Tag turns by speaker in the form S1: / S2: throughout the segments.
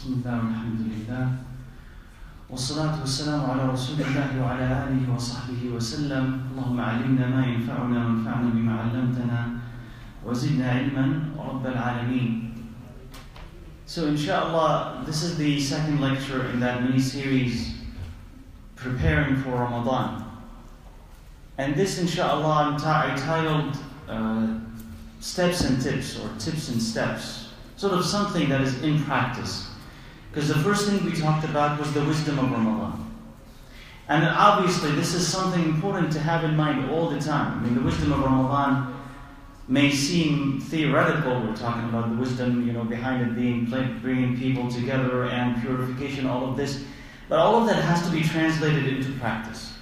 S1: بسم الله والحمد لله والصلاة والسلام على رسول الله وعلى آله وصحبه وسلم اللهم علمنا ما ينفعنا وانفعنا بما علمتنا وزدنا علما رب العالمين. So inshallah, this is the second lecture in that mini-series preparing for Ramadan. And this inshallah I titled Steps and Tips, or Tips and Steps. Sort of something that is in practice. Because the first thing we talked about was the wisdom of Ramadan. And obviously this is something important to have in mind all the time. I mean, the wisdom of Ramadan may seem theoretical. We're talking about the wisdom, behind it being bringing people together and purification, all of this. But all of that has to be translated into practice.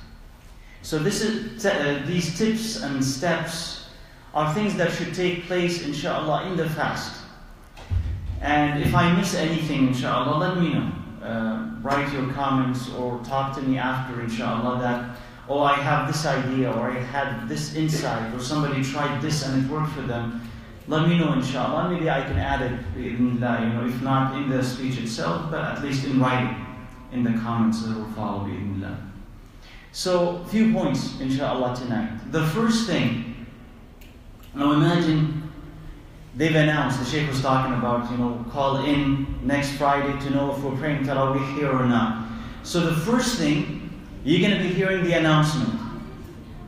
S1: So these tips and steps are things that should take place, inshallah, in the fast. And if I miss anything, inshallah, let me know. Write your comments or talk to me after, inshallah, that, I have this idea, or I had this insight, or somebody tried this and it worked for them. Let me know, inshallah. Maybe I can add it, if not in the speech itself, but at least in writing, in the comments that will follow, bi'idhnillah. So, a few points, inshallah, tonight. The first thing, now imagine they've announced, the Shaykh was talking about, call in next Friday to know if we're praying Taraweeh here or not. So the first thing, you're going to be hearing the announcement.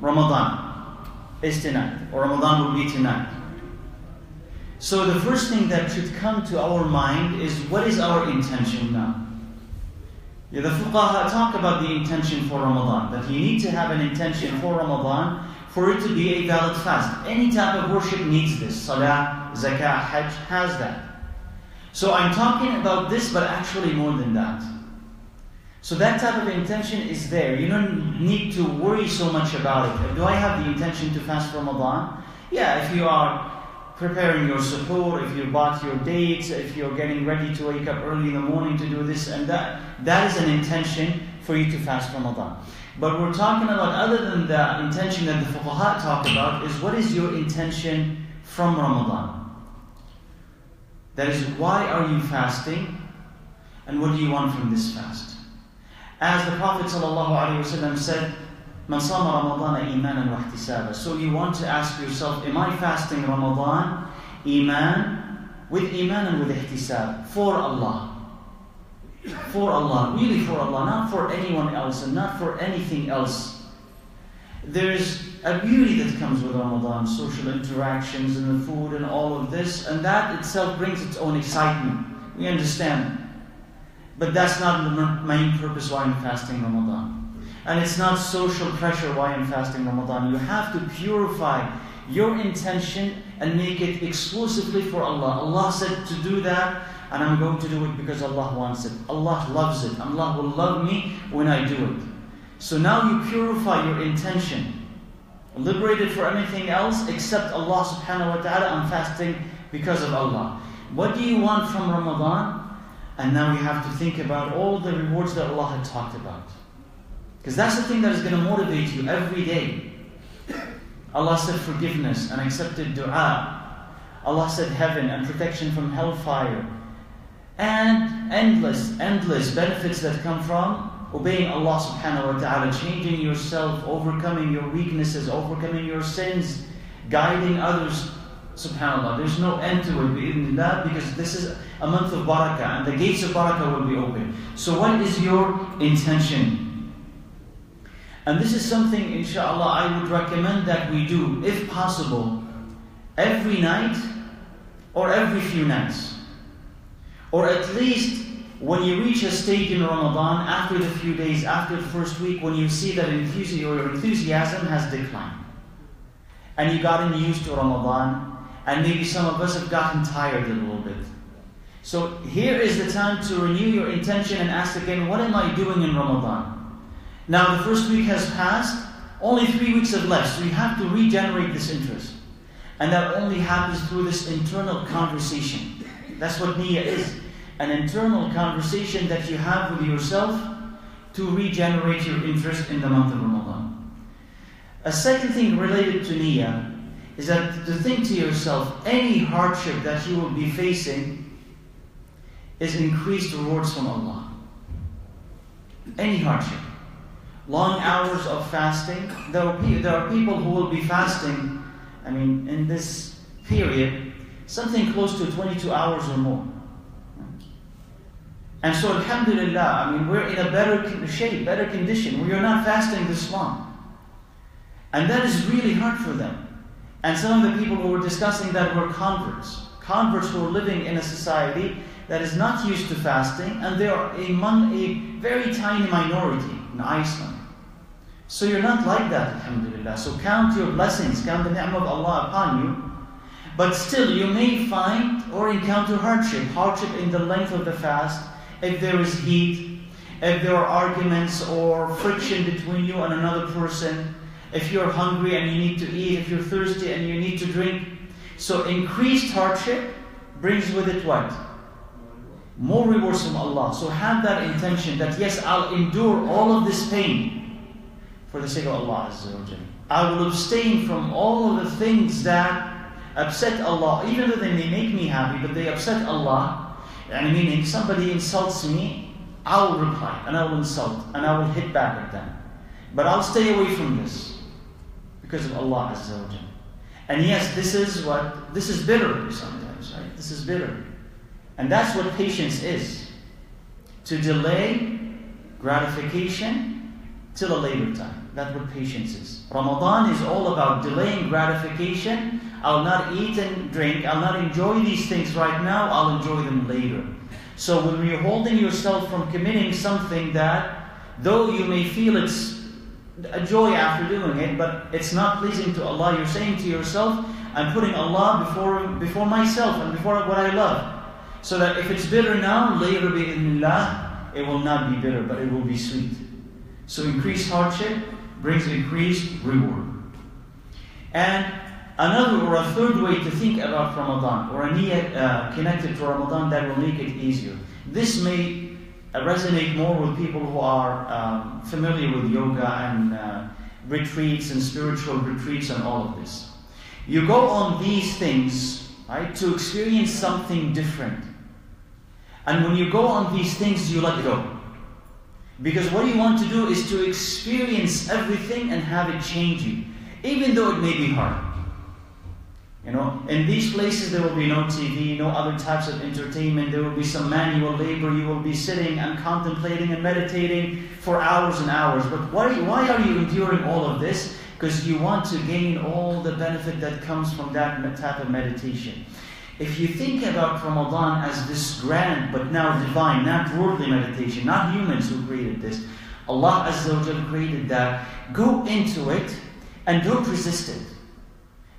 S1: Ramadan is tonight, or Ramadan will be tonight. So the first thing that should come to our mind is, what is our intention now? The fuqaha talk about the intention for Ramadan, that you need to have an intention for Ramadan for it to be a valid fast. Any type of worship needs this. Salah, zakah, hajj has that. So I'm talking about this, but actually more than that. So that type of intention is there. You don't need to worry so much about it. Do I have the intention to fast Ramadan? Yeah, if you are preparing your suhoor, if you bought your dates, if you're getting ready to wake up early in the morning to do this and that, that is an intention for you to fast Ramadan. But we're talking about, other than the intention that the fuqaha talk about, is what is your intention from Ramadan? That is, why are you fasting? And what do you want from this fast? As the Prophet ﷺ said, Man sama Ramadana imanan wa ihtisaba. So you want to ask yourself, am I fasting Ramadan, iman, with iman and with ihtisab, for Allah? For Allah, really for Allah, not for anyone else and not for anything else. There's a beauty that comes with Ramadan, social interactions and the food and all of this, and that itself brings its own excitement. We understand. But that's not the main purpose why I'm fasting Ramadan. And it's not social pressure why I'm fasting Ramadan. You have to purify your intention and make it exclusively for Allah. Allah said to do that, and I'm going to do it because Allah wants it. Allah loves it. Allah will love me when I do it. So now you purify your intention. Liberate it for anything else except Allah subhanahu wa ta'ala. I'm fasting because of Allah. What do you want from Ramadan? And now you have to think about all the rewards that Allah had talked about. Because that's the thing that is going to motivate you every day. Allah said forgiveness and accepted dua. Allah said heaven and protection from hellfire. And endless benefits that come from obeying Allah subhanahu wa ta'ala, changing yourself, overcoming your weaknesses, overcoming your sins, guiding others. SubhanAllah, there's no end to it, bi'idhnillah, because this is a month of barakah, and the gates of barakah will be open. So what is your intention? And this is something, inshallah, I would recommend that we do, if possible, every night, or every few nights. Or at least, when you reach a stage in Ramadan, after the few days, after the first week, when you see that your enthusiasm has declined. And you've gotten used to Ramadan, and maybe some of us have gotten tired a little bit. So here is the time to renew your intention and ask again, what am I doing in Ramadan? Now the first week has passed, only 3 weeks have left, so you have to regenerate this interest. And that only happens through this internal conversation. That's what niyyah is. An internal conversation that you have with yourself to regenerate your interest in the month of Ramadan. A second thing related to niyyah is that to think to yourself, any hardship that you will be facing is increased rewards from Allah. Any hardship. Long hours of fasting. There are people who will be fasting, in this period, something close to 22 hours or more. And so, alhamdulillah, we're in a better shape, better condition. We are not fasting this long. And that is really hard for them. And some of the people who were discussing that were converts. Converts who are living in a society that is not used to fasting, and they are among a very tiny minority in Iceland. So you're not like that, alhamdulillah. So count your blessings, count the ni'mah of Allah upon you. But still, you may find or encounter hardship in the length of the fast, if there is heat, if there are arguments or friction between you and another person, if you're hungry and you need to eat, if you're thirsty and you need to drink. So increased hardship brings with it what? More rewards from Allah. So have that intention that yes, I'll endure all of this pain for the sake of Allah Azza wa Jalla. I will abstain from all of the things that upset Allah, even though they may make me happy, but they upset Allah. Meaning somebody insults me, I will reply and I will insult and I will hit back at them. But I'll stay away from this because of Allah Azza wa Jalla. And yes, this is bitter sometimes, right? This is bitter. And that's what patience is. To delay gratification till a later time. That's what patience is. Ramadan is all about delaying gratification. I'll not eat and drink. I'll not enjoy these things right now. I'll enjoy them later. So when you're holding yourself from committing something that, though you may feel it's a joy after doing it, but it's not pleasing to Allah, you're saying to yourself, I'm putting Allah before myself and before what I love. So that if it's bitter now, later bi'idhnillah, it will not be bitter, but it will be sweet. So increased hardship brings increased reward. And another or a third way to think about Ramadan, or a niyyah connected to Ramadan that will make it easier. This may resonate more with people who are familiar with yoga and retreats and spiritual retreats and all of this. You go on these things, right, to experience something different. And when you go on these things, you let go. Because what you want to do is to experience everything and have it change you, even though it may be hard. In these places there will be no TV, no other types of entertainment. There will be some manual labor. You will be sitting and contemplating and meditating for hours and hours. But why are you enduring all of this? Because you want to gain all the benefit that comes from that type of meditation. If you think about Ramadan as this grand, but now divine, not worldly meditation, not humans who created this, Allah Azza wa Jalla created that. Go into it and don't resist it.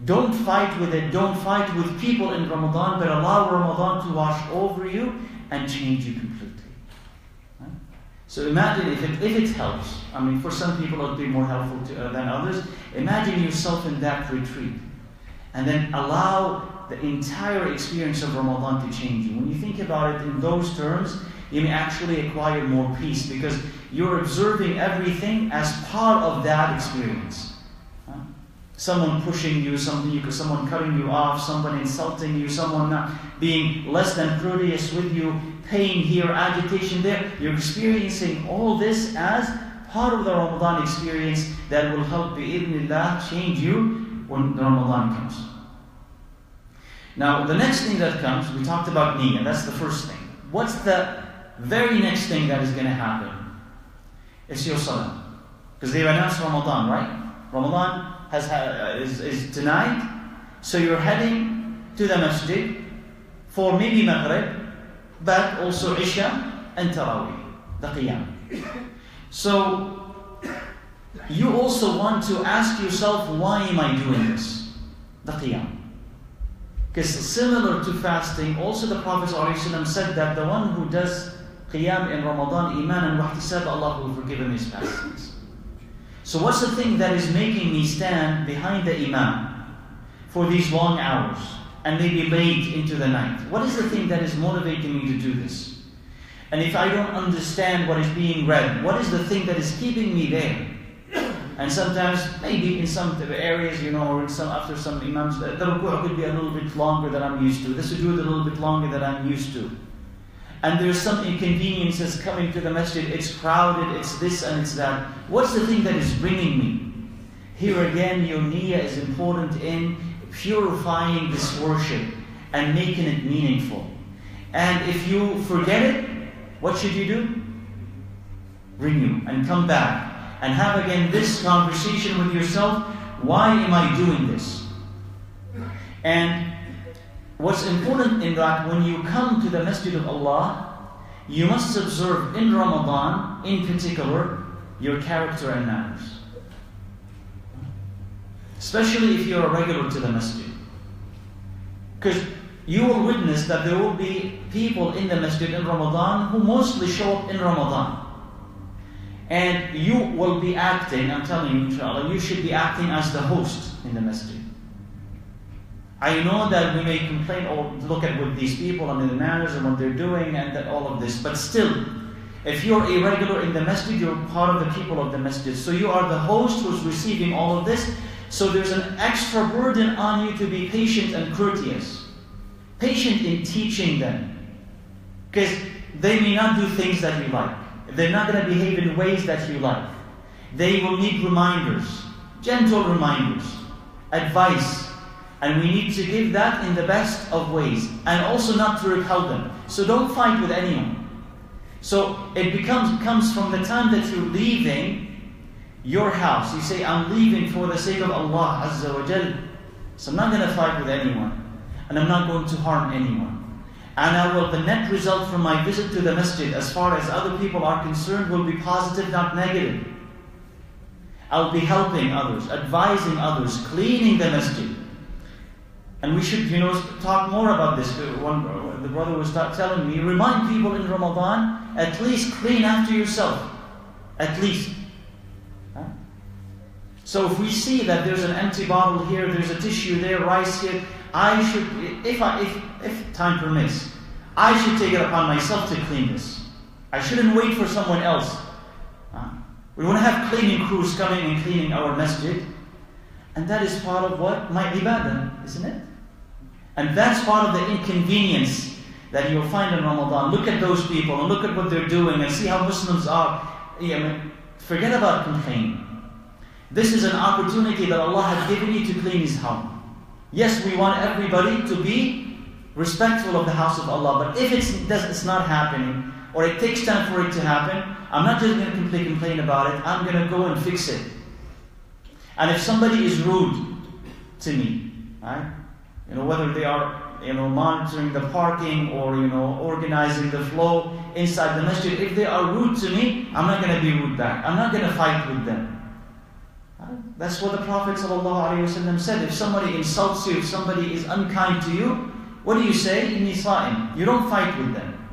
S1: Don't fight with it. Don't fight with people in Ramadan, but allow Ramadan to wash over you and change you completely. Right? So imagine if it helps. For some people it'll be more helpful than others. Imagine yourself in that retreat, and then allow the entire experience of Ramadan to change you. When you think about it in those terms, you may actually acquire more peace because you're observing everything as part of that experience. Someone pushing you, someone cutting you off, someone insulting you, someone not being less than courteous with you, pain here, agitation there. You're experiencing all this as part of the Ramadan experience that will help bi'idhnillah change you when Ramadan comes. Now, the next thing that comes, we talked about niyyah, that's the first thing. What's the very next thing that is going to happen? It's your salah. Because they've announced Ramadan, right? Ramadan is tonight, so you're heading to the masjid for maybe Maghrib, but also Isha and Taraweeh, the Qiyam. So, you also want to ask yourself, why am I doing this? The Qiyam. Because similar to fasting, also the Prophet ﷺ said that the one who does Qiyam in Ramadan, Iman and Wahtisab, Allah will forgive him his fastings. So what's the thing that is making me stand behind the Imam for these long hours and maybe late into the night? What is the thing that is motivating me to do this? And if I don't understand what is being read, what is the thing that is keeping me there? And sometimes, maybe in some areas, or after some Imams, the ruku' could be a little bit longer than I'm used to. The sujood a little bit longer than I'm used to. and there's some inconveniences coming to the masjid, it's crowded, it's this and it's that. What's the thing that is bringing me? Here again, your niyyah is important in purifying this worship and making it meaningful. And if you forget it, what should you do? Renew and come back and have again this conversation with yourself. Why am I doing this? And what's important in that, when you come to the Masjid of Allah, you must observe in Ramadan, in particular, your character and manners. Especially if you're a regular to the masjid. Because you will witness that there will be people in the masjid in Ramadan who mostly show up in Ramadan. And you will be acting, I'm telling you, inshallah, you should be acting as the host in the masjid. I know that we may complain or look at what these people and their manners and what they're doing and that all of this, but still, if you're a regular in the masjid, you're part of the people of the masjid. So you are the host who's receiving all of this. So there's an extra burden on you to be patient and courteous. Patient in teaching them. Because they may not do things that you like. They're not going to behave in ways that you like. They will need reminders, gentle reminders, advice. And we need to give that in the best of ways. And also not to repel them. So don't fight with anyone. So it comes from the time that you're leaving your house. You say, I'm leaving for the sake of Allah Azza wa Jal. So I'm not going to fight with anyone. And I'm not going to harm anyone. And the net result from my visit to the masjid, as far as other people are concerned, will be positive, not negative. I'll be helping others, advising others, cleaning the masjid. And we should, talk more about this. The brother was telling me, remind people in Ramadan, at least clean after yourself. At least. So if we see that there's an empty bottle here, there's a tissue there, rice here, I should, if time permits, I should take it upon myself to clean this. I shouldn't wait for someone else. We want to have cleaning crews coming and cleaning our masjid. And that is part of what? My ibadah, isn't it? And that's part of the inconvenience that you'll find in Ramadan. Look at those people and look at what they're doing and see how Muslims are. Forget about complaining. This is an opportunity that Allah has given you to clean His house. Yes, we want everybody to be respectful of the house of Allah, but if it's not happening, or it takes time for it to happen, I'm not just going to complain about it, I'm going to go and fix it. And if somebody is rude to me, right? Whether they are monitoring the parking or organizing the flow inside the masjid, if they are rude to me, I'm not going to be rude back. I'm not going to fight with them. That's what the Prophet ﷺ said. If somebody insults you, if somebody is unkind to you, what do you say? Inni sa'im. You don't fight with them.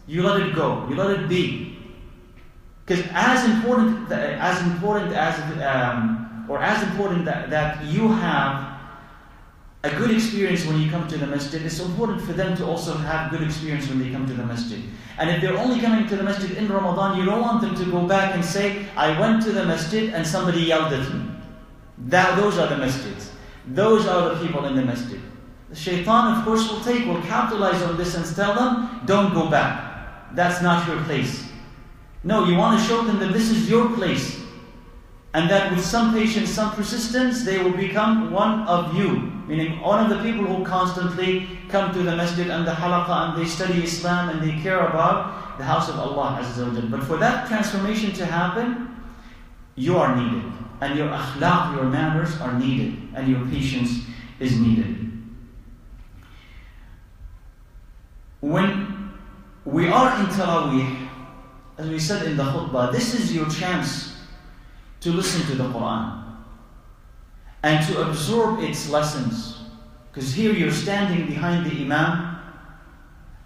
S1: You let it go. You let it be. Because as important that you have a good experience when you come to the masjid, it's important for them to also have good experience when they come to the masjid. And if they're only coming to the masjid in Ramadan, you don't want them to go back and say, I went to the masjid and somebody yelled at me. Those are the masjids. Those are the people in the masjid. The shaitan, of course, will capitalize on this and tell them, don't go back. That's not your place. No, you want to show them that this is your place. And that with some patience, some persistence, they will become one of you. Meaning one of the people who constantly come to the masjid and the halaqah and they study Islam and they care about the house of Allah Azza wa Jal. But for that transformation to happen, you are needed. And your akhlaq, your manners are needed. And your patience is needed. When we are in Taraweeh, as we said in the khutbah, this is your chance to listen to the Quran and to absorb its lessons. Because here you're standing behind the Imam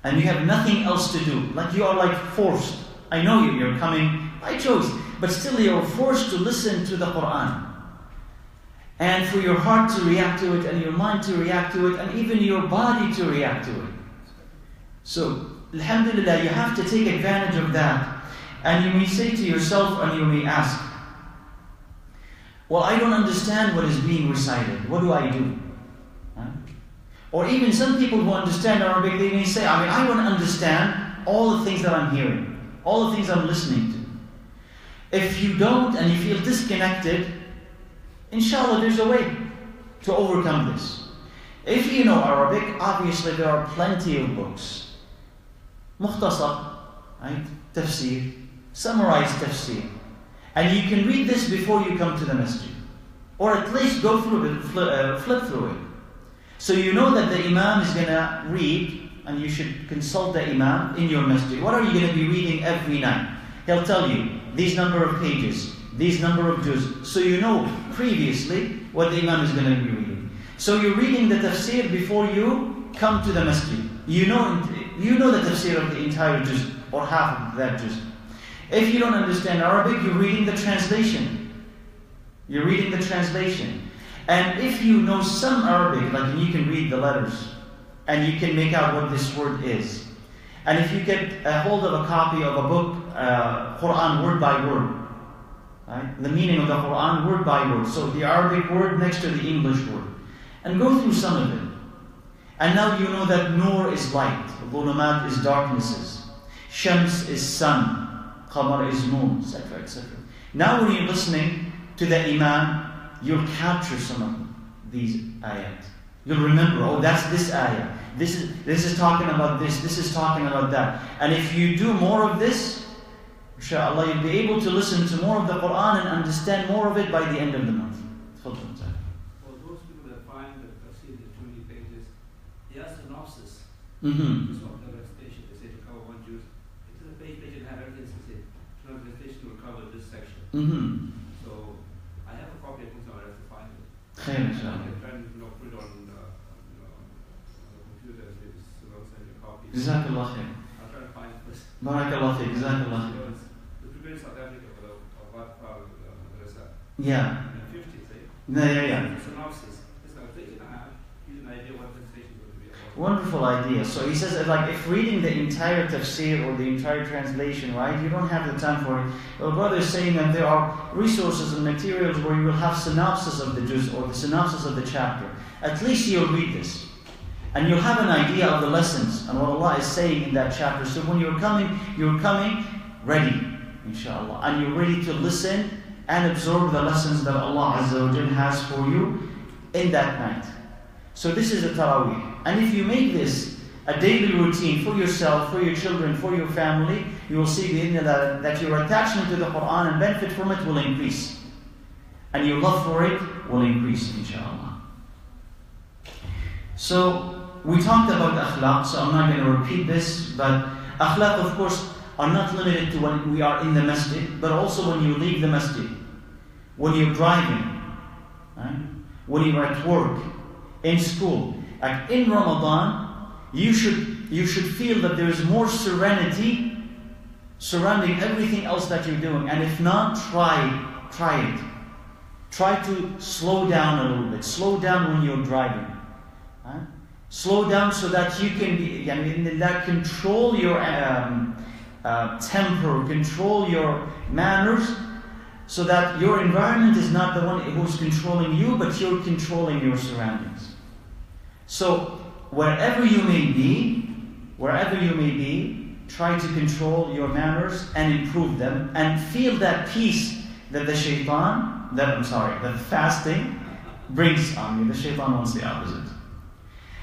S1: and you have nothing else to do. Like you are forced. I know you're coming by choice, but still you're forced to listen to the Quran. And for your heart to react to it, and your mind to react to it, and even your body to react to it. So, alhamdulillah, you have to take advantage of that. And you may say to yourself, and you may ask, well, I don't understand what is being recited. What do I do? Or even some people who understand Arabic, they may say, I don't understand, all the things that I'm hearing, all the things I'm listening to. If you don't and you feel disconnected, inshallah there's a way to overcome this. If you know Arabic, obviously there are plenty of books. Mukhtasar, right? Tafsir, summarized tafsir. And you can read this before you come to the masjid. Or at least go through it, flip through it. So you know that the imam is going to read, and you should consult the imam in your masjid. What are you going to be reading every night? He'll tell you, these number of pages, these number of juz. So you know previously what the imam is going to be reading. So you're reading the tafsir before you come to the masjid. You know the tafsir of the entire juz, or half of that juz. If you don't understand Arabic, you're reading the translation. You're reading the translation. And if you know some Arabic, like you can read the letters, and you can make out what this word is. And if you get a hold of a copy of a book, Quran word by word, right? The meaning of the Quran word by word. So the Arabic word next to the English word. And go through some of it. And now you know that Nur is light, Dhulumat is darknesses, Shams is sun, Qamar is moon, etc., etc. Now when you're listening to the Imam, you'll capture some of these ayat. You'll remember, oh, that's this ayah. This is talking about this is talking about that. And if you do more of this, inshallah, you'll be able to listen to more of the Quran and understand more of it by the end of the month.
S2: For those people that find that tafsir is too many pages, they are synopsis. Just of the recitation, they say to cover one juz. It is a page and have everything to say. The recitation will cover this section. So I have a copy of it, so I have to find it.
S1: Khair, inshallah.
S2: I can try and put it on the computer and I'll send you a copy.
S1: Jazakallah khair.
S2: I'll try to find it first.
S1: Barakallah khair, Jazakallah khair.
S2: We prepared South Africa for what part of the research.
S1: Yeah.
S2: In the 50s, eh?
S1: Yeah.
S2: Synopsis. It's an occasion I have. Here's an idea what the station is going to be about.
S1: Wonderful idea. So he says that, like, if reading the entire tafsir or the entire translation, right, you don't have the time for it. Well, brother is saying that there are resources and materials where you will have synopsis of the juz or the synopsis of the chapter. At least you'll read this. And you'll have an idea of the lessons and what Allah is saying in that chapter. So when you're coming ready, inshallah. And you're ready to listen and absorb the lessons that Allah Azza wa Jal has for you in that night. So this is a Taraweeh. And if you make this a daily routine for yourself, for your children, for your family, you will see that your attachment to the Quran and benefit from it will increase. And your love for it will increase, inshallah. So we talked about akhlaq, so I'm not going to repeat this, but akhlaq, of course, are not limited to when we are in the masjid, but also when you leave the masjid, when you're driving, right? When you're at work, in school. Like in Ramadan, you should feel that there is more serenity surrounding everything else that you're doing. And if not, try it. Try to slow down a little bit. Slow down when you're driving. Right? Slow down so that you can control your temper, control your manners, so that your environment is not the one who's controlling you, but you're controlling your surroundings. So wherever you may be, try to control your manners and improve them, and feel that peace that the fasting brings on you. The shaitan wants the opposite.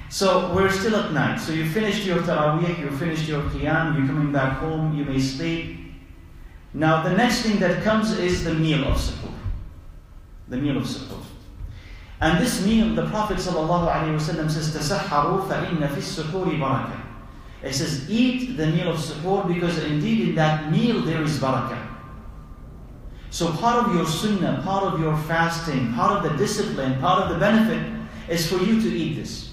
S1: So we're still at night. So you finished your Taraweeh, you finished your Qiyam, you're coming back home, you may sleep. Now the next thing that comes is the meal of suhoor. The meal of suhoor. And this meal, the Prophet ﷺ says, تَسَحَّرُوا فَإِنَّ فِي السُّحُورِ بَرَكَةً. It says, eat the meal of suhoor, because indeed in that meal there is barakah. So part of your sunnah, part of your fasting, part of the discipline, part of the benefit is for you to eat this.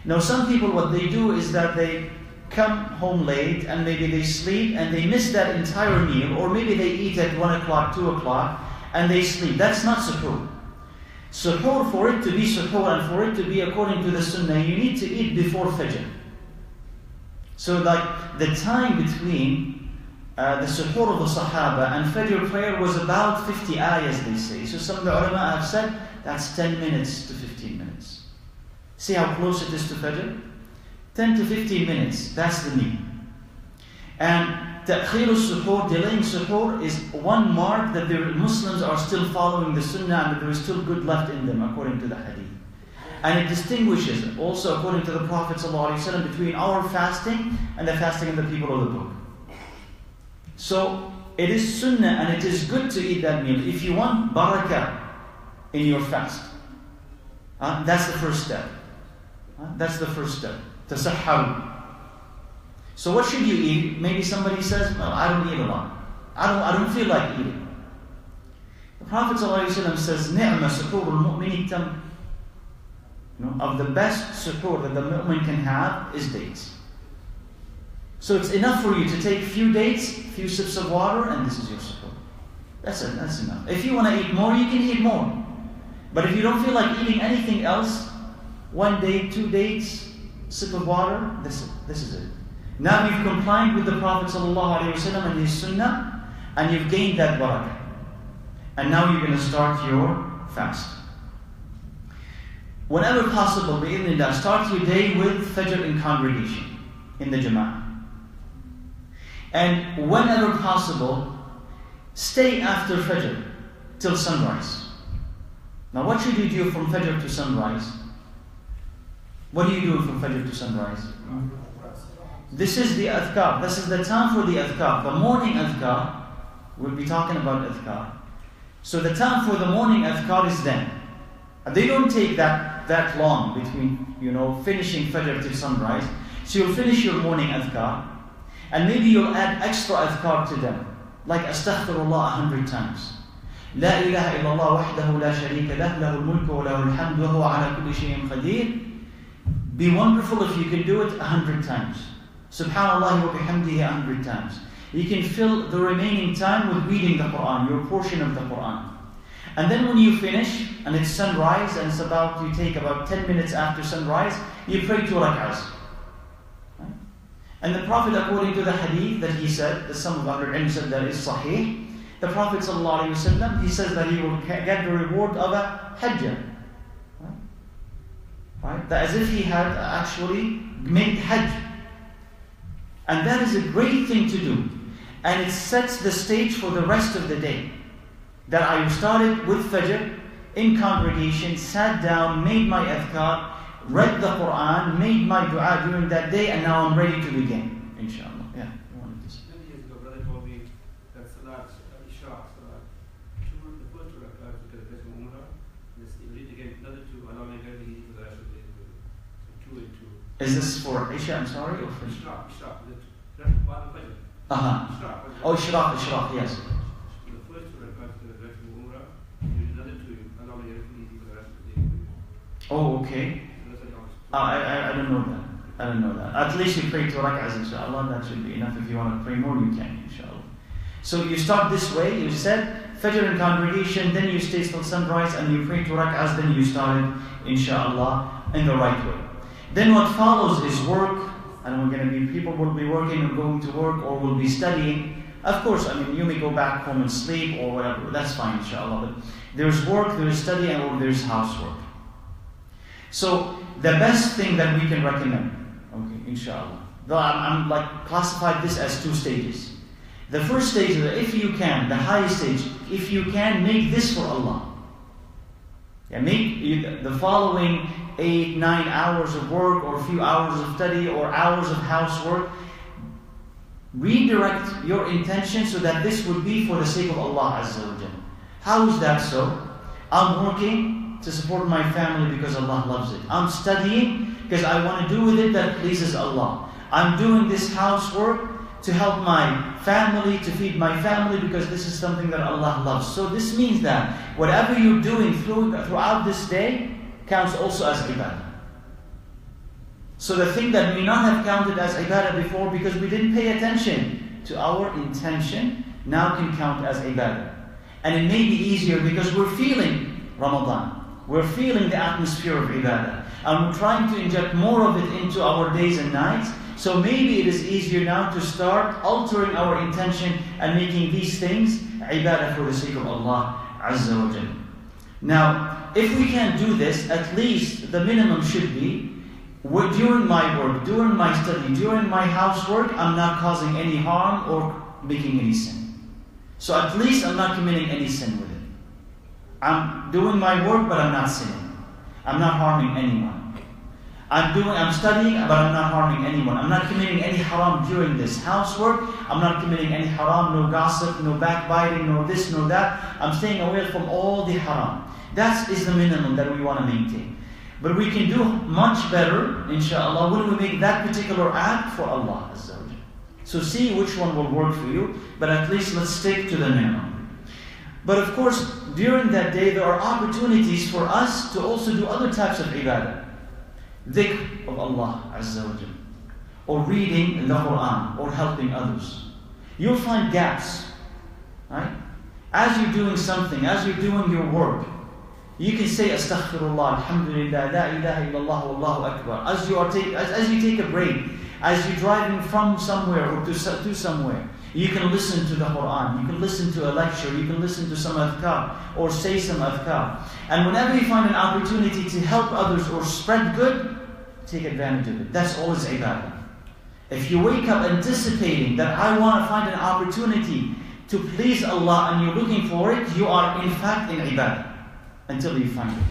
S1: Now some people, what they do is that they come home late and maybe they sleep and they miss that entire meal, or maybe they eat at 1 o'clock, 2 o'clock and they sleep. That's not suhoor. Suhoor, for it to be suhoor and for it to be according to the sunnah, you need to eat before Fajr. So like the time between the suhoor of the Sahaba and Fajr prayer was about 50 ayahs, they say. So some of the ulama have said that's 10 minutes to 15 minutes. See how close it is to Fajr? 10 to 15 minutes, that's the meal. And ta'khir al-suhoor, delaying suhoor, is one mark that the Muslims are still following the sunnah and that there is still good left in them, according to the hadith. And it distinguishes, also according to the Prophet ﷺ, between our fasting and the fasting of the people of the book. So, it is sunnah and it is good to eat that meal. If you want barakah in your fast, that's the first step. That's the first step. Tasahharu. So what should you eat? Maybe somebody says, well, I don't eat a lot. I don't feel like eating. The Prophet ﷺ says, Ni'ma suhoor al-mu'mini tam. Of the best suhoor that the mu'min can have is dates. So it's enough for you to take a few dates, a few sips of water, and this is your suhoor. That's it, that's enough. If you want to eat more, you can eat more. But if you don't feel like eating anything else, 1 day, 2 dates, sip of water, this is it. Now you've complied with the Prophet ﷺ and his sunnah, and you've gained that barakah. And now you're going to start your fast. Whenever possible, bi'idhnillah, start your day with Fajr in congregation, in the Jama'ah. And whenever possible, stay after Fajr till sunrise. Now what should you do from Fajr to sunrise? What do you do from Fajr to sunrise? This is the adhkar. This is the time for the adhkar. The morning adhkar, we'll be talking about adhkar. So the time for the morning adhkar is then. They don't take that long between, finishing Fajr till sunrise. So you'll finish your morning adhkar, and maybe you'll add extra adhkar to them, like astaghfirullah 100 times. La ilaha illallah wahdahu la sharika lah, lahu al-mulku wa lahu al-hamdu wa huwa ala kulli shay'in qadir. Be wonderful if you can do it 100 times. Subhanallah wa bihamdihi 100 times. You can fill the remaining time with reading the Quran, your portion of the Quran. And then when you finish, and it's sunrise, and you take about 10 minutes after sunrise, you pray 2 rak'ahs. Right? And the Prophet, according to the hadith that he said, that some of our ilm said that is sahih, the Prophet ﷺ, he says that he will get the reward of a hajjah. Right? That as if he had actually made hajj. And that is a great thing to do. And it sets the stage for the rest of the day. That I started with Fajr in congregation, sat down, made my adhkar, read the Quran, made my dua during that day, and now I'm ready to begin, inshallah. Yeah, you wanted to say.
S2: Many years ago, brother told me that Salat, Isha, the first 2 rak'ahs to get the best Umrah, you need to get another 2, allowing everything for the rest of the day. So 2 and 2.
S1: Is this for Isha, I'm sorry, or for
S2: Ishraq, that's one of Fajr.
S1: Oh, Ishraq, yes. Oh, okay. I don't know that. At least you pray 2 rak'ahs, inshallah. That should be enough. If you want to pray more, you can, inshallah. So you start this way. You said Fajr in congregation, then you stay till sunrise, and you pray 2 rak'ahs, then you started, inshallah, in the right way. Then what follows is work, and people will be working or going to work, or will be studying. Of course, you may go back home and sleep or whatever. That's fine, inshallah. But there's work, there's study, or there's housework. So the best thing that we can recommend, okay, inshallah, though I'm classified this as 2 stages. The first stage is that if you can, the highest stage, if you can, make this for Allah. Yeah, make the following 8, 9 hours of work, or a few hours of study, or hours of housework. Redirect your intention so that this would be for the sake of Allah Azza wa Jalla. How is that so? I'm working to support my family because Allah loves it. I'm studying because I want to do with it that pleases Allah. I'm doing this housework to help my family, to feed my family, because this is something that Allah loves. So this means that whatever you're doing throughout this day counts also as ibadah. So the thing that may not have counted as ibadah before because we didn't pay attention to our intention, now can count as ibadah. And it may be easier because we're feeling Ramadan. We're feeling the atmosphere of ibadah. And we're trying to inject more of it into our days and nights. So maybe it is easier now to start altering our intention and making these things ibadah for the sake of Allah Azza wa Jalla. Now, if we can't do this, at least the minimum should be during my work, during my study, during my housework, I'm not causing any harm or making any sin. So at least I'm not committing any sin with it. I'm doing my work, but I'm not sinning. I'm not harming anyone. I'm studying, but I'm not harming anyone. I'm not committing any haram during this housework. I'm not committing any haram, no gossip, no backbiting, no this, no that. I'm staying away from all the haram. That is the minimum that we want to maintain. But we can do much better, inshallah, when we make that particular act for Allah Azza wa Jalla. So see which one will work for you, but at least let's stick to the minimum. But of course, during that day, there are opportunities for us to also do other types of ibadah. Dhikr of Allah Azza wa Jalla, or reading the Quran, or helping others. You'll find gaps, right? As you're doing something, as you're doing your work, you can say Astaghfirullah, Alhamdulillah, La ilaha illallah, Wallahu Akbar. As you take a break, as you're driving from somewhere or to somewhere, you can listen to the Quran, you can listen to a lecture, you can listen to some adhkar, or say some adhkar. And whenever you find an opportunity to help others or spread good, take advantage of it. That's always ibadah. If you wake up anticipating that I want to find an opportunity to please Allah and you're looking for it, you are in fact in ibadah until you find it.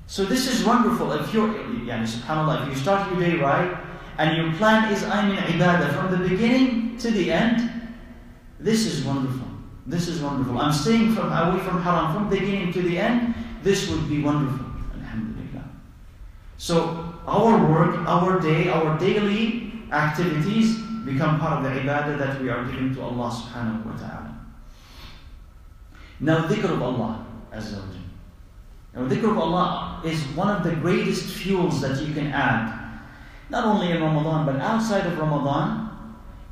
S1: So this is wonderful. If you're, subhanAllah, if you start your day right and your plan is I'm in ibadah from the beginning to the end, this is wonderful. This is wonderful. I'm staying away from haram from the beginning to the end. This would be wonderful. Alhamdulillah. So our work, our day, our daily activities become part of the ibadah that we are giving to Allah subhanahu wa ta'ala. Now dhikr of Allah Azza wa Jalla. Now dhikr of Allah is one of the greatest fuels that you can add, not only in Ramadan but outside of Ramadan,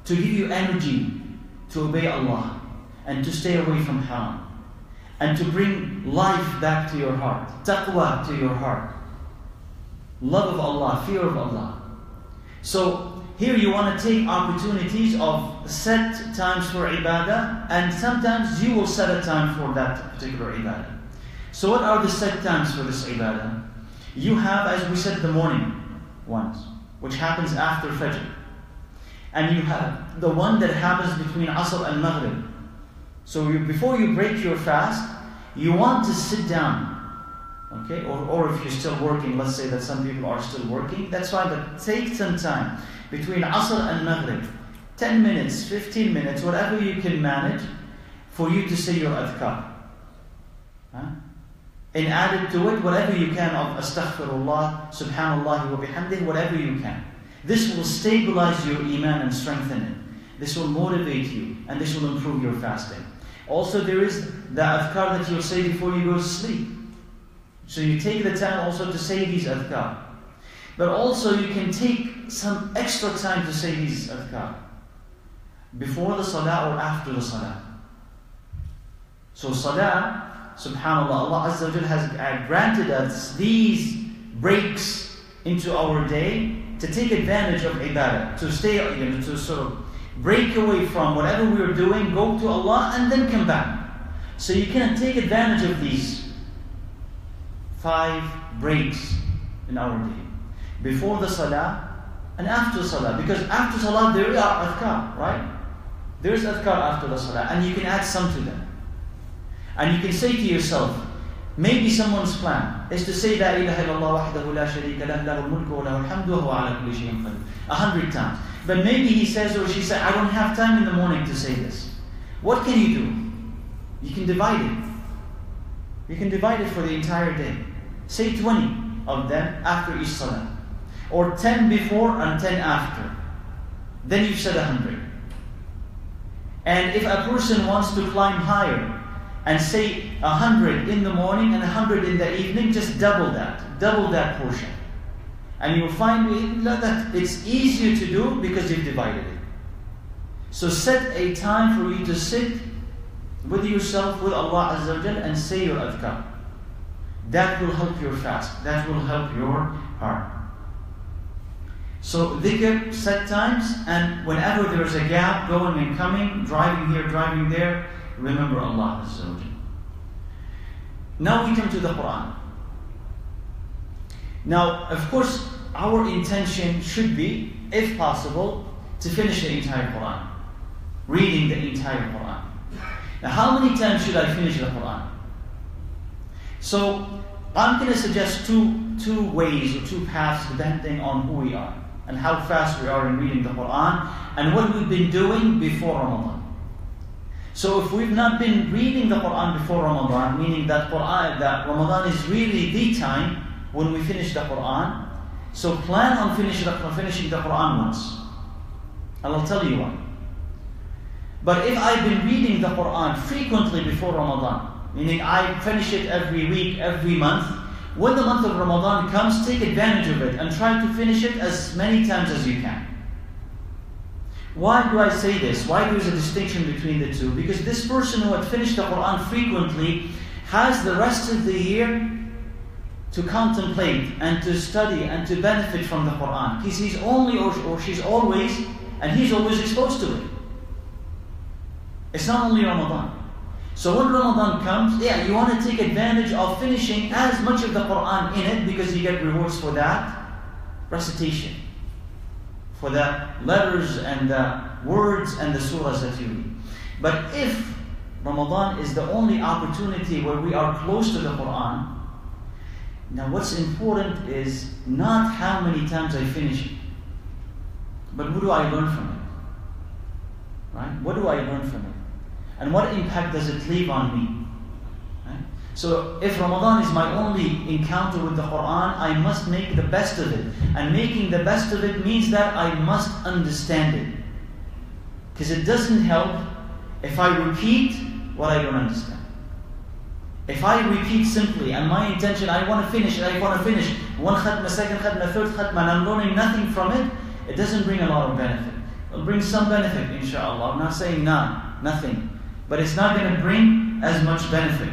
S1: to give you energy to obey Allah and to stay away from haram and to bring life back to your heart, taqwa to your heart, love of Allah, fear of Allah. So here you want to take opportunities of set times for ibadah, and sometimes you will set a time for that particular ibadah. So what are the set times for this ibadah? You have, as we said, the morning ones, which happens after Fajr. And you have the one that happens between Asr and Maghrib. So before you break your fast, you want to sit down. Okay? Or if you're still working, let's say that some people are still working, that's fine, but take some time between Asr and Maghrib. 10 minutes, 15 minutes, whatever you can manage for you to say your adhkar. And add it to it whatever you can of Astaghfirullah, Subhanallah wa bihamdih, whatever you can. This will stabilize your iman and strengthen it. This will motivate you and this will improve your fasting. Also there is the adhkar that you'll say before you go to sleep. So you take the time also to say these adhkar. But also you can take some extra time to say these adhkar. Before the salah or after the salah. So salah, subhanAllah, Allah Azza wa Jalla has granted us these breaks into our day to take advantage of ibadah, to stay, to sort of break away from whatever we are doing, go to Allah and then come back. So you can take advantage of these 5 breaks in our day. Before the salah and after salah. Because after salah there are adhkar, right? There is adhkar after the salah and you can add some to them. And you can say to yourself, maybe someone's plan is to say La ilaha illallah wahdahu la sharika lah, lahul mulku wa lahul hamdu wa huwa ala kulli shay'in qadir 100 times. But maybe he says or she says, I don't have time in the morning to say this. What can you do? You can divide it. You can divide it for the entire day. Say 20 of them after each salah. Or 10 before and 10 after. Then you've said 100. And if a person wants to climb higher, and say 100 in the morning and 100 in the evening, just double that portion. And you'll find that it's easier to do because you've divided it. So set a time for you to sit with yourself, with Allah Azza wa Jal, and say your adhkar. That will help your fast. That will help your heart. So dhikr, set times, and whenever there's a gap going and coming, driving here, driving there, remember Allah Azza wa Jalla. Now we come to the Quran. Now, of course, our intention should be, if possible, to finish the entire Quran. Reading the entire Quran. Now, how many times should I finish the Quran? So, I'm going to suggest two ways or two paths depending on who we are and how fast we are in reading the Quran and what we've been doing before Ramadan. So if we've not been reading the Quran before Ramadan, meaning that Ramadan is really the time when we finish the Quran, so plan on finishing the Quran once. And I'll tell you why. But if I've been reading the Quran frequently before Ramadan, meaning I finish it every week, every month, when the month of Ramadan comes, take advantage of it and try to finish it as many times as you can. Why do I say this? Why there is a distinction between the two? Because this person who had finished the Quran frequently has the rest of the year to contemplate and to study and to benefit from the Quran. Because he's only or she's always, and he's always exposed to it. It's not only Ramadan. So when Ramadan comes, you want to take advantage of finishing as much of the Quran in it because you get rewards for that recitation, for the letters and the words and the surahs that you read. But if Ramadan is the only opportunity where we are close to the Quran, now what's important is not how many times I finish it, but what do I learn from it? Right? What do I learn from it? And what impact does it leave on me? Right? So if Ramadan is my only encounter with the Quran, I must make the best of it. And making the best of it means that I must understand it. Because it doesn't help if I repeat what I don't understand. If I repeat simply, and my intention, I want to finish one khatma, second khatma, third khatma, and I'm learning nothing from it, it doesn't bring a lot of benefit. It'll bring some benefit, inshallah. I'm not saying nothing. But it's not going to bring as much benefit.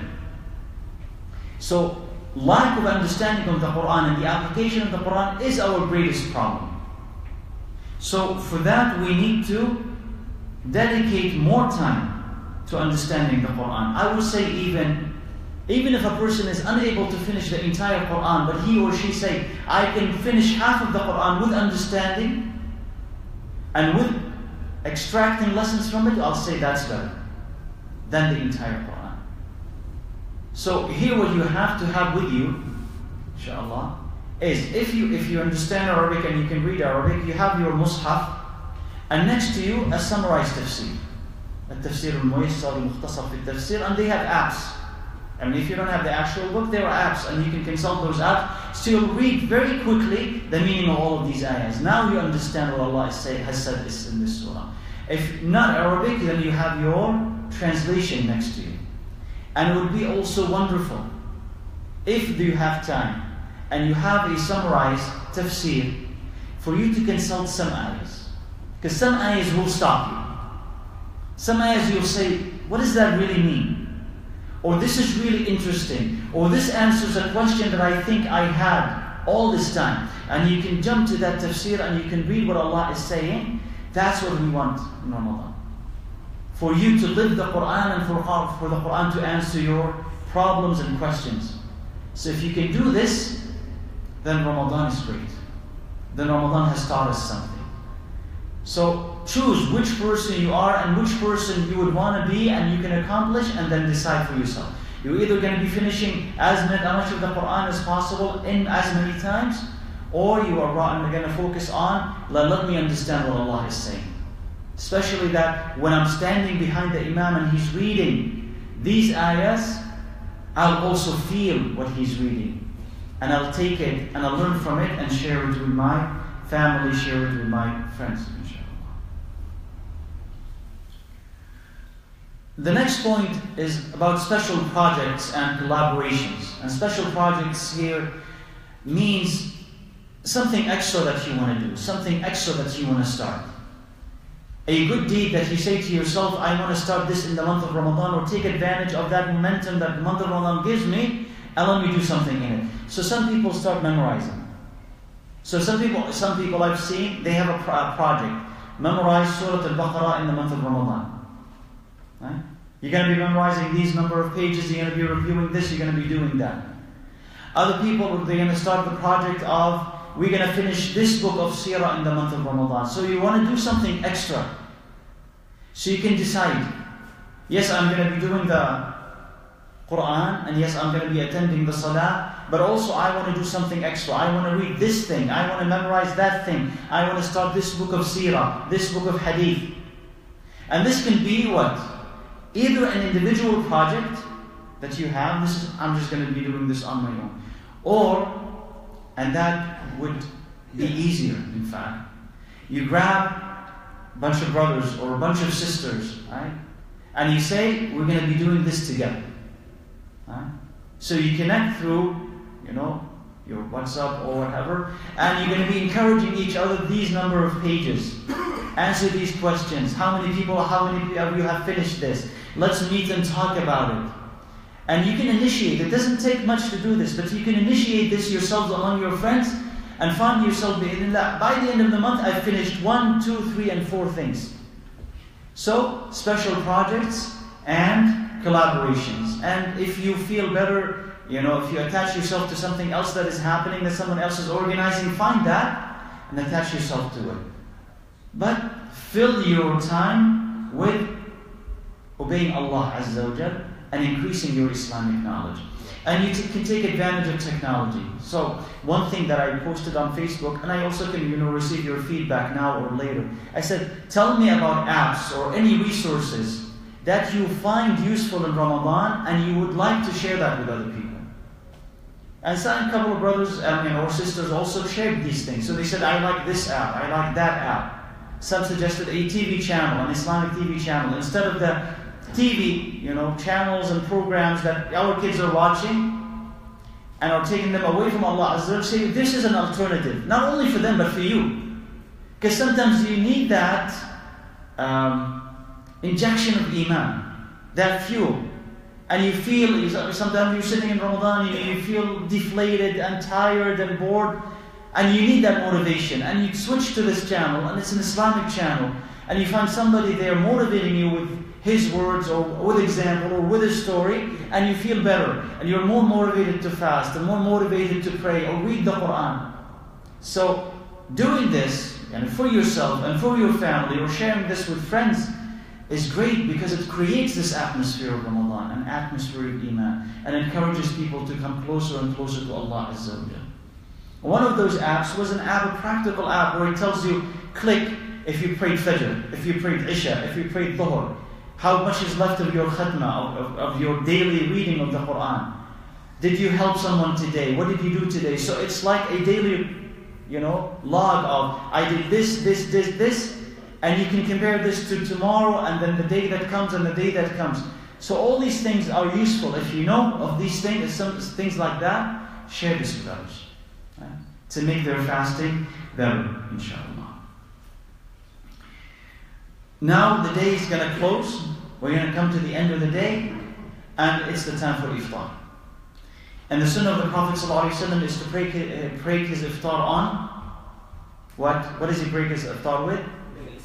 S1: So, lack of understanding of the Quran and the application of the Quran is our greatest problem. So, for that we need to dedicate more time to understanding the Quran. I would say even if a person is unable to finish the entire Quran, but he or she say, I can finish half of the Quran with understanding and with extracting lessons from it, I'll say that's better than the entire Quran. So here what you have to have with you, inshallah, is if you understand Arabic and you can read Arabic, you have your mushaf, and next to you a summarized tafsir. التفسير الميسر المختصر في التفسير, and they have apps. I mean, if you don't have the actual book, there are apps, and you can consult those apps. So you'll read very quickly the meaning of all of these ayahs. Now you understand what Allah has said in this surah. If not Arabic, then you have your translation next to you. And it would be also wonderful if you have time and you have a summarized tafsir for you to consult some ayahs. Because some ayahs will stop you. Some ayahs you'll say, what does that really mean? Or this is really interesting. Or this answers a question that I think I had all this time. And you can jump to that tafsir and you can read what Allah is saying. That's what we want in Ramadan. For you to live the Quran and for the Quran to answer your problems and questions. So if you can do this, then Ramadan is great. Then Ramadan has taught us something. So choose which person you are and which person you would want to be and you can accomplish, and then decide for yourself. You're either going to be finishing as much of the Quran as possible in as many times, or you are going to focus on, let me understand what Allah is saying. Especially that when I'm standing behind the Imam and he's reading these ayahs, I'll also feel what he's reading. And I'll take it and I'll learn from it and share it with my family, share it with my friends, inshallah. The next point is about special projects and collaborations. And special projects here means something extra that you want to do, something extra that you want to start. A good deed that you say to yourself, I want to start this in the month of Ramadan, or take advantage of that momentum that the month of Ramadan gives me, and let me do something in it. So some people start memorizing. So some people I've seen, they have a project. Memorize Surah Al-Baqarah in the month of Ramadan. Right? You're going to be memorizing these number of pages, you're going to be reviewing this, you're going to be doing that. Other people, they're going to start the project of we're going to finish this book of Seerah in the month of Ramadan. So you want to do something extra. So you can decide, yes, I'm going to be doing the Quran, and yes, I'm going to be attending the Salah, but also I want to do something extra. I want to read this thing, I want to memorize that thing, I want to start this book of Seerah, this book of Hadith. And this can be what? Either an individual project that you have, I'm just going to be doing this on my own. Or, and that would be easier in fact, you grab a bunch of brothers or a bunch of sisters, right? And you say, we're going to be doing this together. Right? So you connect through, your WhatsApp or whatever, and you're going to be encouraging each other these number of pages. Answer these questions. How many of you have finished this? Let's meet and talk about it. And you can initiate. It doesn't take much to do this, but you can initiate this yourselves among your friends and find yourself, by the end of the month, I've finished 1, 2, 3, and 4 things. So, special projects and collaborations. And if you feel better, if you attach yourself to something else that is happening, that someone else is organizing, find that and attach yourself to it. But fill your time with obeying Allah Azza wa Jal and increasing your Islamic knowledge. And you can take advantage of technology. So one thing that I posted on Facebook, and I also can receive your feedback now or later. I said, tell me about apps or any resources that you find useful in Ramadan and you would like to share that with other people. And some couple of brothers or sisters also shared these things. So they said, I like this app, I like that app. Some suggested a TV channel, an Islamic TV channel. Instead of the TV, channels and programs that our kids are watching and are taking them away from Allah Azza wa Jalla, say this is an alternative, not only for them but for you. Because sometimes you need that injection of Iman, that fuel. And you feel, sometimes you're sitting in Ramadan, you feel deflated and tired and bored, and you need that motivation. And you switch to this channel, and it's an Islamic channel, and you find somebody there motivating you with his words, or with example, or with a story, and you feel better. And you're more motivated to fast, and more motivated to pray, or read the Quran. So, doing this, and for yourself, and for your family, or sharing this with friends, is great because it creates this atmosphere of Ramadan, an atmosphere of Iman, and encourages people to come closer and closer to Allah Azza wa Jalla. One of those apps was an app, a practical app, where it tells you, click if you prayed Fajr, if you prayed Isha, if you prayed Dhuhr, how much is left of your khatna, of your daily reading of the Quran. Did you help someone today? What did you do today? So it's like a daily, log of, I did this, and you can compare this to tomorrow, and then the day that comes, and the day that comes. So all these things are useful. If you know of these things, some things like that, share this with others, right? To make their fasting better, inshallah. Now the day is going to close. We're going to come to the end of the day, and it's the time for iftar. And the sunnah of the Prophet ﷺ is to break his iftar on what? What does he break his iftar with?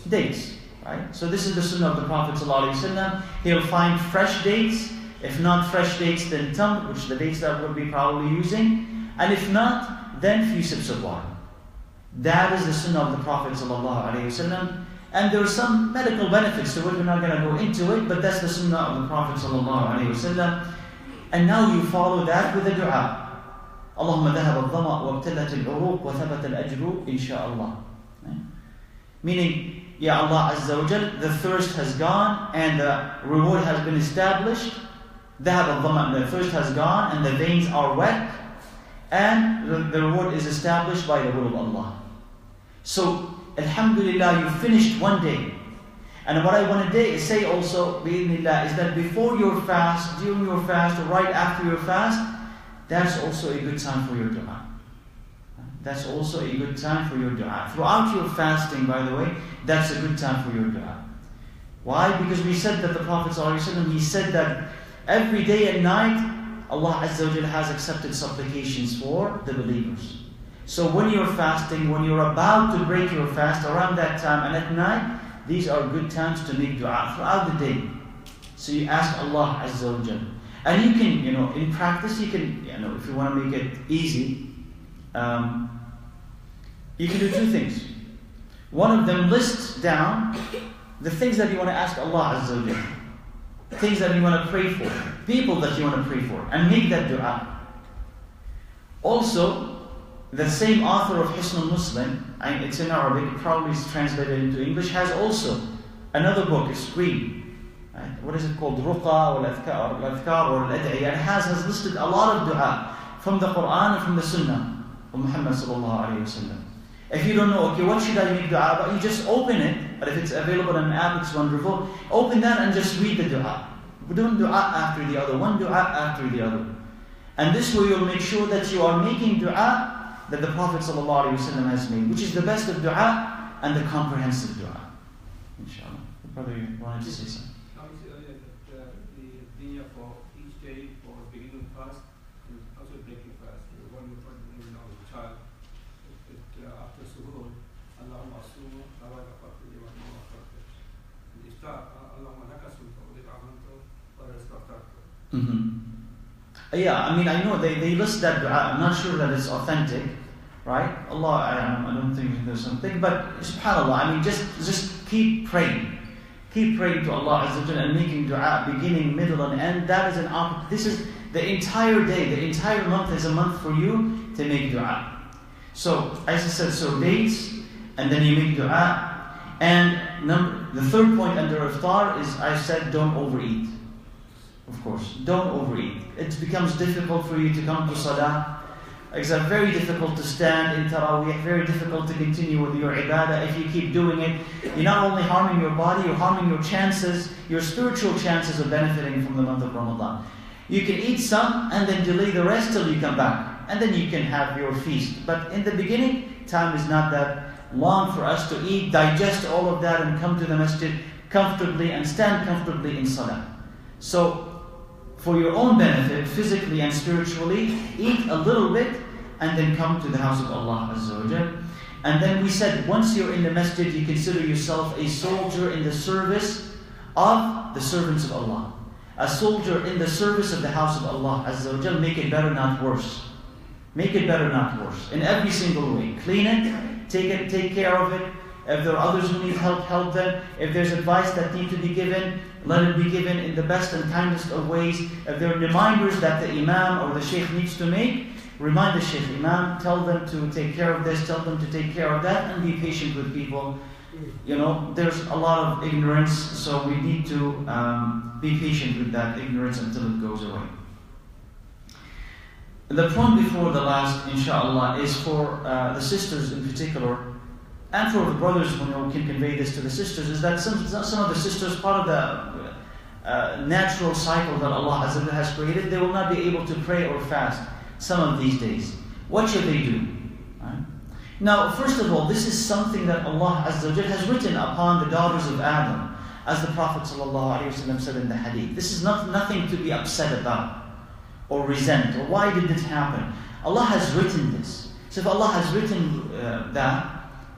S1: Dates, right? So this is the sunnah of the Prophet ﷺ. He'll find fresh dates. If not fresh dates, then tamr, which the dates that we'll be probably using. And if not, then few sips of water. That is the sunnah of the Prophet ﷺ. And there are some medical benefits to it. We're not going to go into it, but that's the sunnah of the Prophet ﷺ. And now you follow that with a dua. Allahumma dhahab al-dhama' wabtalat al-uruq wa thabat al-ajru inshaAllah. Meaning, Ya Allah Azza wa Jal, the thirst has gone and the reward has been established. Dhahab al-dhama', the thirst has gone and the veins are wet, and the reward is established by the will of Allah. So, Alhamdulillah, you finished one day. And what I want to say also, bi'idhnillah, is that before your fast, during your fast, or right after your fast, that's also a good time for your dua. That's also a good time for your dua. Throughout your fasting, by the way, that's a good time for your dua. Why? Because we said that the Prophet ﷺ, he said that every day and night, Allah Azza wa Jalla has accepted supplications for the believers. So when you're fasting, when you're about to break your fast, around that time and at night, these are good times to make dua throughout the day. So you ask Allah Azza wa Jalla. And you can, in practice, you can, if you want to make it easy, you can do two things. One of them lists down the things that you want to ask Allah Azza wa Jalla, things that you want to pray for, people that you want to pray for, and make that dua. Also, the same author of Hisn al-Muslim, it's in Arabic, it probably is translated into English, has also another book, it's green. Right? What is it called? Ruqa or Al-Adhkar or Al-Ad'iyah. And has listed a lot of dua from the Quran and from the Sunnah of Muhammad sallallahu alayhi wa sallam. If you don't know, okay, what should I make dua about? You just open it, but if it's available on an app, it's wonderful. Open that and just read the dua. Don't dua after the other, one dua after the other. And this way you'll make sure that you are making dua that the Prophet sallallahu alayhi wa sallam has made, which is the best of dua and the comprehensive dua. Inshallah. Brother, you wanted to say something?
S2: For each day, for beginning fast and also breaking fast. One you put in the child after suhoor, Allahumma asumu, Allahumma faqdi, Allahumma faqdi. And iftar, Allahumma nakasum,
S1: Yeah, I mean, I know they list that dua. I'm not sure that it's authentic, right? I don't think there's something, but subhanAllah, I mean, just keep praying. Keep praying to Allah Azza wa Jalla and making dua, beginning, middle, and end. That is this is the entire day, the entire month is a month for you to make dua. So, as I said, so dates, and then you make dua. And the third point under iftar is, I said, don't overeat. Of course, don't overeat. It becomes difficult for you to come to salah. It's very difficult to stand in Taraweeh, very difficult to continue with your ibadah. If you keep doing it, you're not only harming your body, you're harming your chances, your spiritual chances of benefiting from the month of Ramadan. You can eat some and then delay the rest till you come back. And then you can have your feast. But in the beginning, time is not that long for us to eat, digest all of that and come to the masjid comfortably and stand comfortably in salah. So, for your own benefit, physically and spiritually, eat a little bit and then come to the house of Allah Azza wa Jal. And then we said, once you're in the masjid, you consider yourself a soldier in the service of the servants of Allah. A soldier in the service of the house of Allah Azza wa Jal. Make it better, not worse. Make it better, not worse. In every single way. Clean it, take care of it. If there are others who need help, help them. If there's advice that needs to be given, let it be given in the best and kindest of ways. If there are reminders that the Imam or the Shaykh needs to make, remind the Shaykh, Imam, tell them to take care of this, tell them to take care of that, and be patient with people. You know, there's a lot of ignorance, so we need to be patient with that ignorance until it goes away. The point before the last, inshallah, is for the sisters in particular, and for the brothers who can convey this to the sisters, is that some of the sisters, part of the natural cycle that Allah Azza wa Jalla has created, they will not be able to pray or fast some of these days. What should they do? Right? Now, first of all, this is something that Allah Azza wa Jalla has written upon the daughters of Adam, as the Prophet ﷺ said in the hadith. This is nothing to be upset about or resent, or why did this happen? Allah has written this. So if Allah has written that,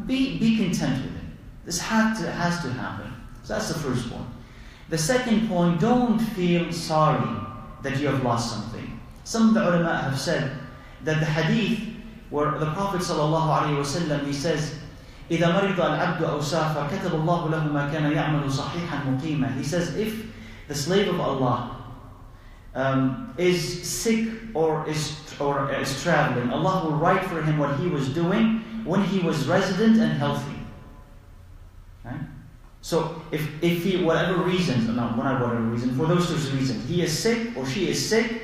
S1: be content with it. This has to happen. So that's the first point. The second point, don't feel sorry that you have lost something. Some of the ulama have said that the hadith where the Prophet ﷺ, he says, إِذَا مَرِضَ الْعَبْدُ أَوْ سَافَرَ كَتَبَ اللَّهُ لَهُ مَا كَانَ يَعْمَلُ صَحِيحًا مُقِيمًا. He says, if the slave of Allah is sick or is traveling, Allah will write for him what he was doing when he was resident and healthy. Right? So if he, whatever reasons, for those two reasons, he is sick or she is sick,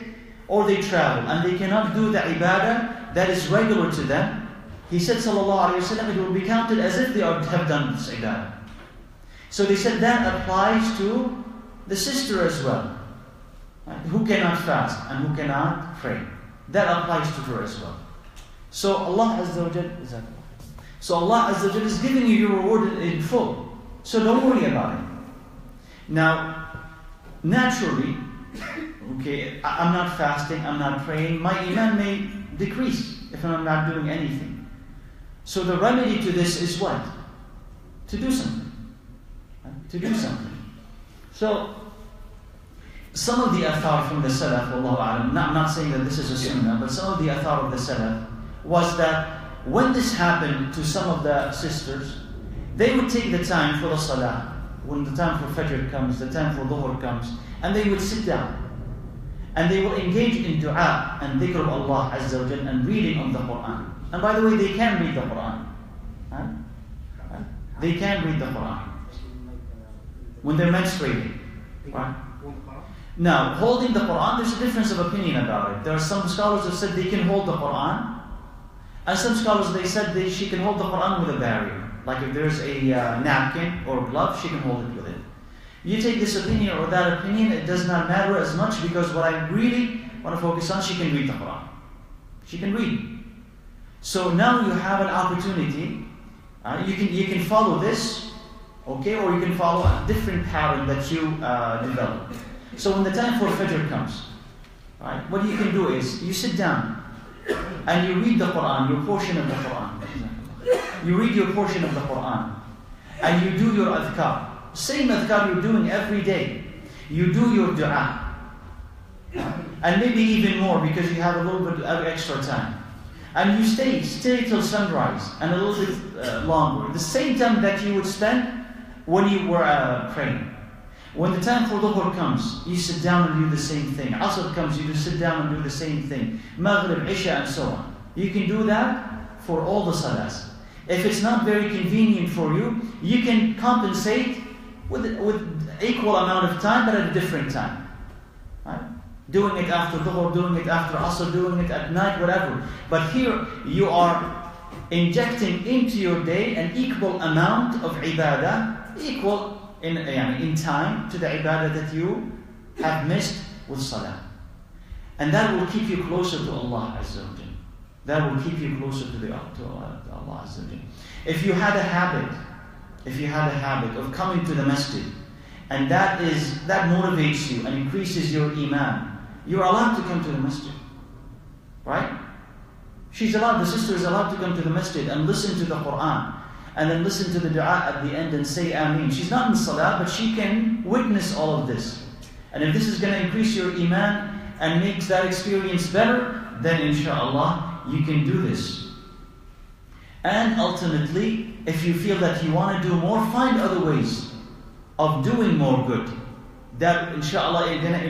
S1: or they travel and they cannot do the ibadah that is regular to them, he said, sallallahu alayhi wa sallam, it will be counted as if they have done this ibadah. So they said that applies to the sister as well, right? Who cannot fast and who cannot pray. That applies to her as well. So Allah Azza wa Jalla is giving you your reward in full. So don't worry about it. Now, naturally, okay, I'm not fasting, I'm not praying, my iman may decrease if I'm not doing anything. So the remedy to this is what? To do something. Right? To do something. So, some of the athar from the Salaf, Wallahu A'lam, I'm not saying that this is a sunnah, but some of the athar of the Salaf was that when this happened to some of the sisters, they would take the time for the salah. When the time for Fajr comes, the time for Dhuhr comes, and they would sit down. And they will engage in dua and dhikr of Allah Azza wa Jal and reading of the Quran. And by the way, they can read the Quran. Huh? They can read the Quran. When they're menstruating. Right? Now, holding the Quran, there's a difference of opinion about it. There are some scholars who said they can hold the Quran. And some scholars, they said she can hold the Quran with a barrier. Like if there's a napkin or glove, she can hold it with it. You take this opinion or that opinion, it does not matter as much, because what I really want to focus on, she can read the Quran. She can read. So now you have an opportunity. You can follow this, okay, or you can follow a different pattern that you develop. So when the time for Fajr comes, right, what you can do is you sit down and you read the Quran, your portion of the Quran. You read your portion of the Quran and you do your adhkar. Same adhkar you're doing every day. You do your dua. And maybe even more because you have a little bit of extra time. And you stay till sunrise and a little bit longer. The same time that you would spend when you were praying. When the time for Dhuhr comes, you sit down and do the same thing. Asr comes, you just sit down and do the same thing. Maghrib, Isha, and so on. You can do that for all the salahs. If it's not very convenient for you, you can compensate with equal amount of time, but at a different time. Right? Doing it after Dhuhr, doing it after Asr, doing it at night, whatever. But here, you are injecting into your day an equal amount of ibadah, equal in time to the ibadah that you have missed with salah. And that will keep you closer to Allah Azza wa Jal. That will keep you closer to Allah Azza wa Jal. If you had a habit of coming to the masjid, and that motivates you and increases your iman, you're allowed to come to the masjid. Right? The sister is allowed to come to the masjid and listen to the Quran. And then listen to the dua at the end and say Ameen. She's not in salah, but she can witness all of this. And if this is going to increase your iman and makes that experience better, then inshallah, you can do this. And ultimately, if you feel that you want to do more, find other ways of doing more good. That inshallah is going to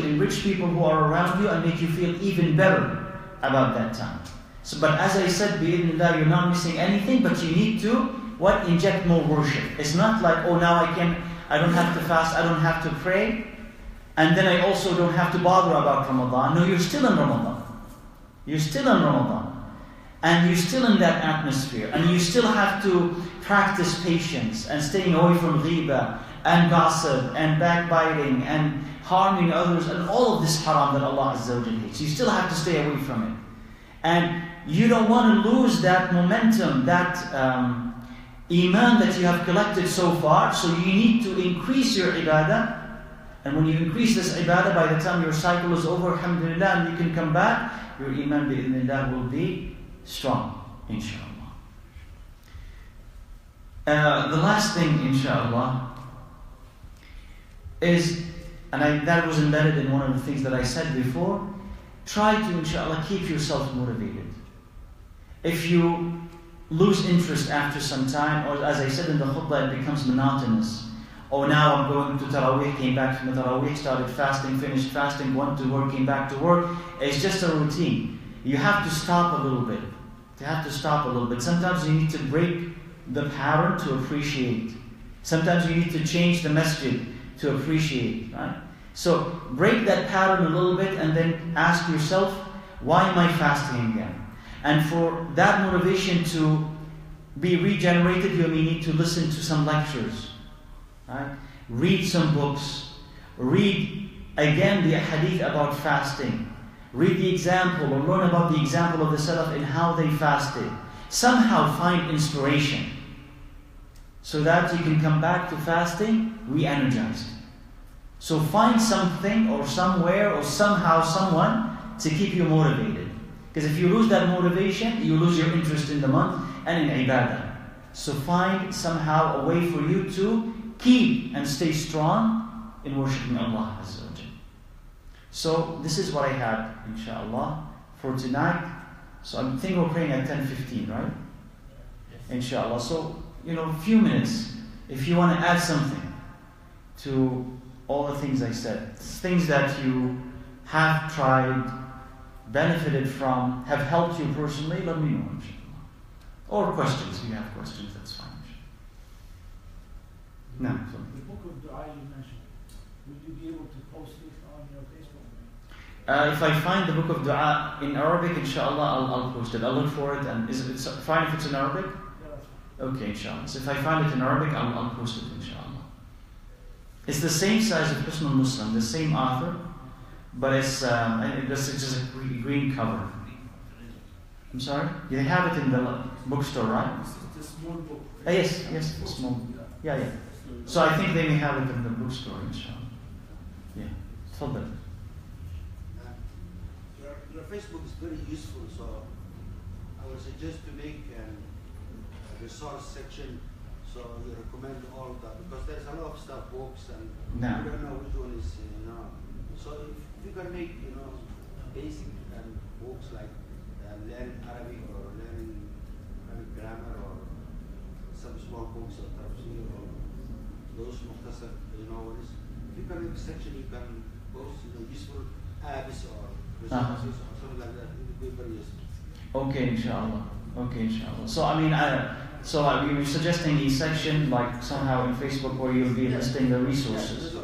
S1: enrich people who are around you and make you feel even better about that time. So, but as I said, bi'idhnillah, you're not missing anything, but you need to inject more worship. It's not like, now I don't have to fast, I don't have to pray, and then I also don't have to bother about Ramadan. No, you're still in Ramadan. You're still in Ramadan. And you're still in that atmosphere. And you still have to practice patience and staying away from ghibah and gossip and backbiting and harming others and all of this haram that Allah Azza wa Jalla hates. You still have to stay away from it. And you don't want to lose that momentum, that iman that you have collected so far. So you need to increase your ibadah. And when you increase this ibadah, by the time your cycle is over, alhamdulillah, and you can come back, your iman bi'idhnillah will be strong, inshallah. The last thing, inshallah, is, and that was embedded in one of the things that I said before, try to, inshallah, keep yourself motivated. If you lose interest after some time, or as I said in the khutbah, it becomes monotonous. Oh, now I'm going to Taraweeh, came back from the Taraweeh, started fasting, finished fasting, went to work, came back to work. It's just a routine. You have to stop a little bit. Sometimes you need to break the pattern to appreciate. Sometimes you need to change the masjid to appreciate. Right? So break that pattern a little bit and then ask yourself, why am I fasting again? And for that motivation to be regenerated, you may need to listen to some lectures. Right? Read some books. Read again the hadith about fasting. Read the example or learn about the example of the Salaf in how they fasted. Somehow find inspiration so that you can come back to fasting re-energized. So find something or somewhere or somehow someone to keep you motivated. Because if you lose that motivation, you lose your interest in the month and in ibadah. So find somehow a way for you to keep and stay strong in worshipping Allah Azza wa Jalla. So this is what I had, inshallah, for tonight. So I think we're praying at 10:15, right? Inshallah. So, a few minutes. If you want to add something to all the things I said, things that you have tried, benefited from, have helped you personally, let me know, inshallah. Or questions. If you have questions, that's fine. No.
S3: The book of dua you mentioned, would you be able to post it on your Facebook?
S1: If I find the book of dua in Arabic, inshallah, I'll post it. I'll look for it. And is it fine if it's in Arabic?
S3: Yeah, that's fine.
S1: Okay, inshallah. So if I find it in Arabic, I'll post it, inshallah. It's the same size as Husnul Muslim, the same author, but it's just a green cover. I'm sorry? You have it in the bookstore, right?
S3: It's a small book.
S1: Yes, small. Yeah. So I think they may have it in the bookstore, inshallah. Yeah. Tafadhal.
S4: Your Facebook is very useful, so I would suggest to make a resource section so you recommend all that, because there's a lot of stuff, books, and you don't know which one is, So if you can make, basic books like learning Arabic or learning Arabic grammar or some small books of tafsir or those mukhtasar, ones. If you can make a section, you can post, useful apps or resources or something like that. It would be very useful.
S1: Okay, inshallah. So we're suggesting a section like somehow in Facebook where you'll be listing the resources.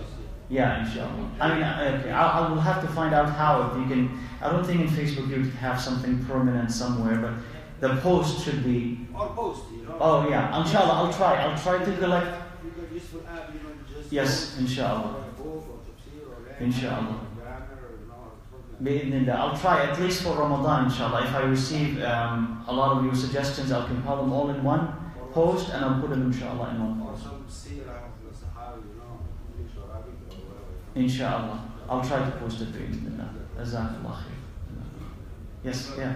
S1: Yeah, inshallah. Okay, I will have to find out how. If you can, I don't think in Facebook you have something permanent somewhere, but the post should be.
S4: Or post,
S1: Oh yeah, inshallah. I'll try to collect.
S4: You got useful app, just.
S1: Yes, inshallah. Inshallah. I'll try at least for Ramadan, inshallah. If I receive a lot of your suggestions, I'll compile them all in one post and I'll put them, inshallah, in one post. Inshallah. I'll try to post it to you. Jazakallah khair. Yes, yeah.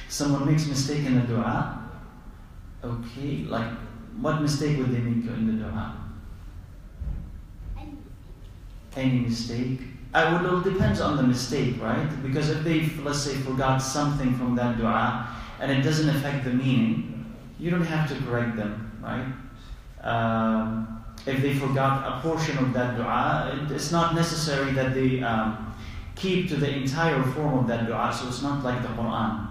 S1: Someone makes mistake in the dua. Okay, like what mistake would they make in the dua? Any mistake? It depends on the mistake, right? Because if they, let's say, forgot something from that dua and it doesn't affect the meaning, you don't have to correct them, right? If they forgot a portion of that dua, it's not necessary that they keep to the entire form of that dua, so it's not like the Quran.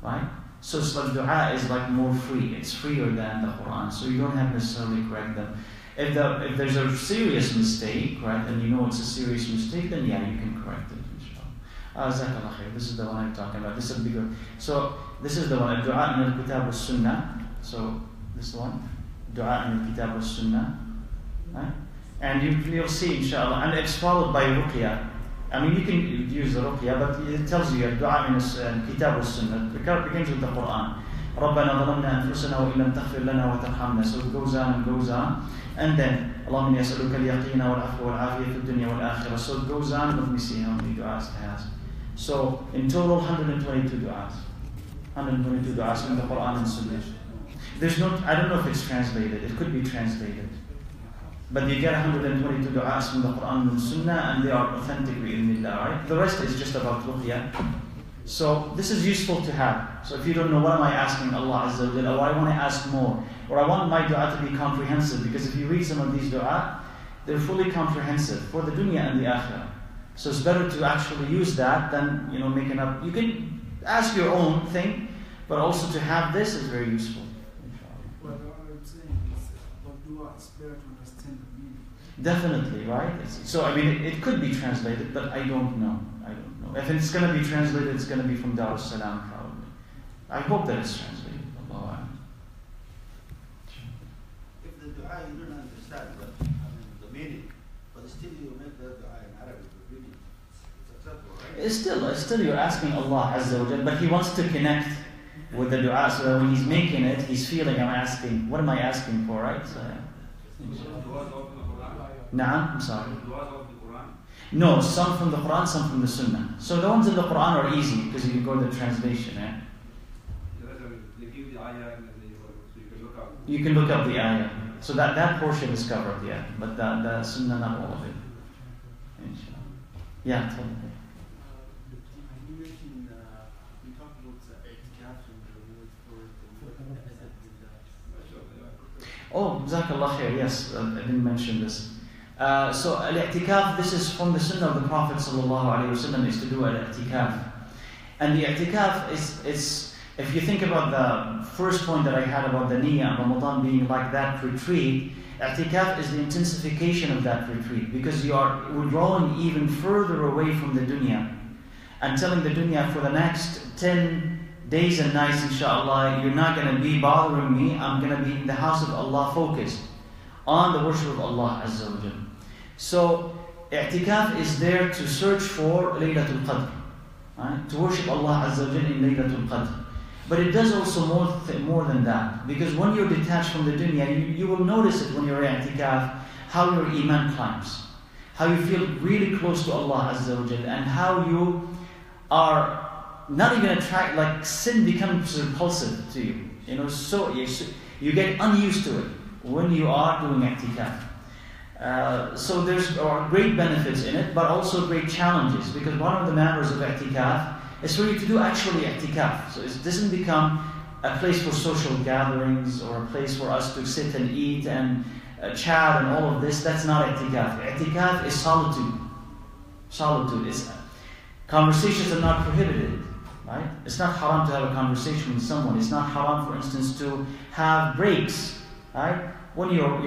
S1: Right? So it's like dua is like more free. It's freer than the Quran. So you don't have to necessarily correct them. If there's a serious mistake, right, and you know it's a serious mistake, then yeah, you can correct it, inshallah. Jazakallah khair. This is the one I'm talking about. This is bigger. So this is the one. Dua in al-kitab al-sunnah. So this one. Dua in al-kitab al-sunnah. Right? And you'll see, inshallah. And it's followed by ruqya. You can use the ruqya, but it tells you dua min kitab al-sunnah. It begins with the Quran. رَبَّنَا ظَلَمْنَا أَنفُسَنَا وَإِن لَمْ تَغْفِرْ لَنَا وَتَرْحَمْنَا. So it goes on and goes on. And then, اللهم يسألك اليقين والعفو والعافية في الدنيا والآخرة. So it goes on. Let me see how many du'as it has. So in total, 122 du'as. 122 du'as in the Quran and Sunnah. I don't know if it's translated. It could be translated. But you get 122 du'as from the Quran and Sunnah, and they are authentic bi'idhnillah, right? The rest is just about ruqya. So this is useful to have. So if you don't know, what am I asking Allah Azza wa Jalla, or I want to ask more, or I want my dua to be comprehensive, because if you read some of these dua, they're fully comprehensive for the dunya and the akhirah. So it's better to actually use that than making up. You can ask your own thing, but also to have this is very useful.
S3: Well, what I'm saying is, what dua is better to understand the meaning.
S1: Definitely, right? It could be translated, but I don't know. If it's going to be translated, it's going to be from Dar es Salaam, probably. I hope that it's translated. Allahu A'lam.
S4: If the dua you don't understand, the meaning, but still you make the dua in Arabic, really, it's acceptable, right?
S1: It's still you're asking Allah Azza wa Jalla, but He wants to connect with the dua, so that when He's making it, He's feeling, what am I asking for, right? So, I'm sorry. No, some from the Quran, some from the Sunnah. So the ones in the Quran are easy because you can go to the translation.
S2: the ayah and then so you can look up.
S1: You can look up the ayah. So that portion is covered, yeah. But the sunnah, not all of it. Inshallah. Yeah, tell me.
S3: You mentioned, we talked about i'tikaf and the word for
S1: Oh, Jazakallah khair, yes, I didn't mention this. So al-i'tikaf, this is from the sunnah of the Prophet ﷺ, is to do al-i'tikaf. And the i'tikaf is, if you think about the first point that I had about the niyyah, Ramadan being like that retreat, i'tikaf is the intensification of that retreat, because you are withdrawing even further away from the dunya and telling the dunya for the next 10 days and nights, inshallah, you're not going to be bothering me, I'm going to be in the house of Allah focused on the worship of Allah Azza wa Jal. So, i'tikaf is there to search for Laylatul Qadr, right? To worship Allah Azza wa Jal in Laylatul Qadr. But it does also more than that, because when you're detached from the dunya, you will notice it when you're in i'tikaf, how your iman climbs, how you feel really close to Allah Azza wa Jal, and how you are not even attracted, like sin becomes repulsive to you. You know, so you get unused to it when you are doing i'tikaf. So there's great benefits in it, but also great challenges, because one of the matters of i'tikaf is for you to do actually i'tikaf. So it doesn't become a place for social gatherings or a place for us to sit and eat and chat and all of this. That's not i'tikaf. I'tikaf is solitude. Solitude is conversations are not prohibited. Right? It's not haram to have a conversation with someone. It's not haram, for instance, to have breaks, right? When you're,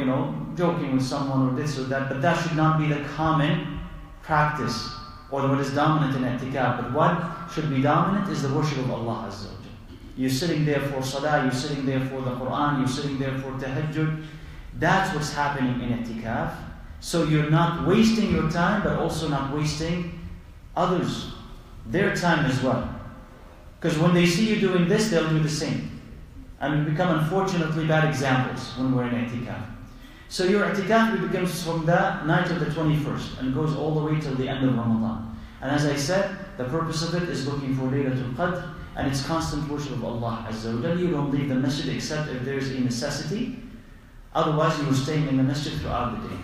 S1: joking with someone or this or that, but that should not be the common practice or what is dominant in i'tikaf. But what should be dominant is the worship of Allah Azza wa Jal. You're sitting there for salah, you're sitting there for the Quran, you're sitting there for tahajjud. That's what's happening in i'tikaf. So you're not wasting your time, but also not wasting others, their time as well. Because when they see you doing this, they'll do the same. And we become, unfortunately, bad examples when we're in i'tikaf. So your i'tikaf becomes from the night of the 21st and goes all the way till the end of Ramadan. And as I said, the purpose of it is looking for Laylatul Qadr, and it's constant worship of Allah Azza wa Jalla. You don't leave the masjid except if there is a necessity. Otherwise, you are staying in the masjid throughout the day.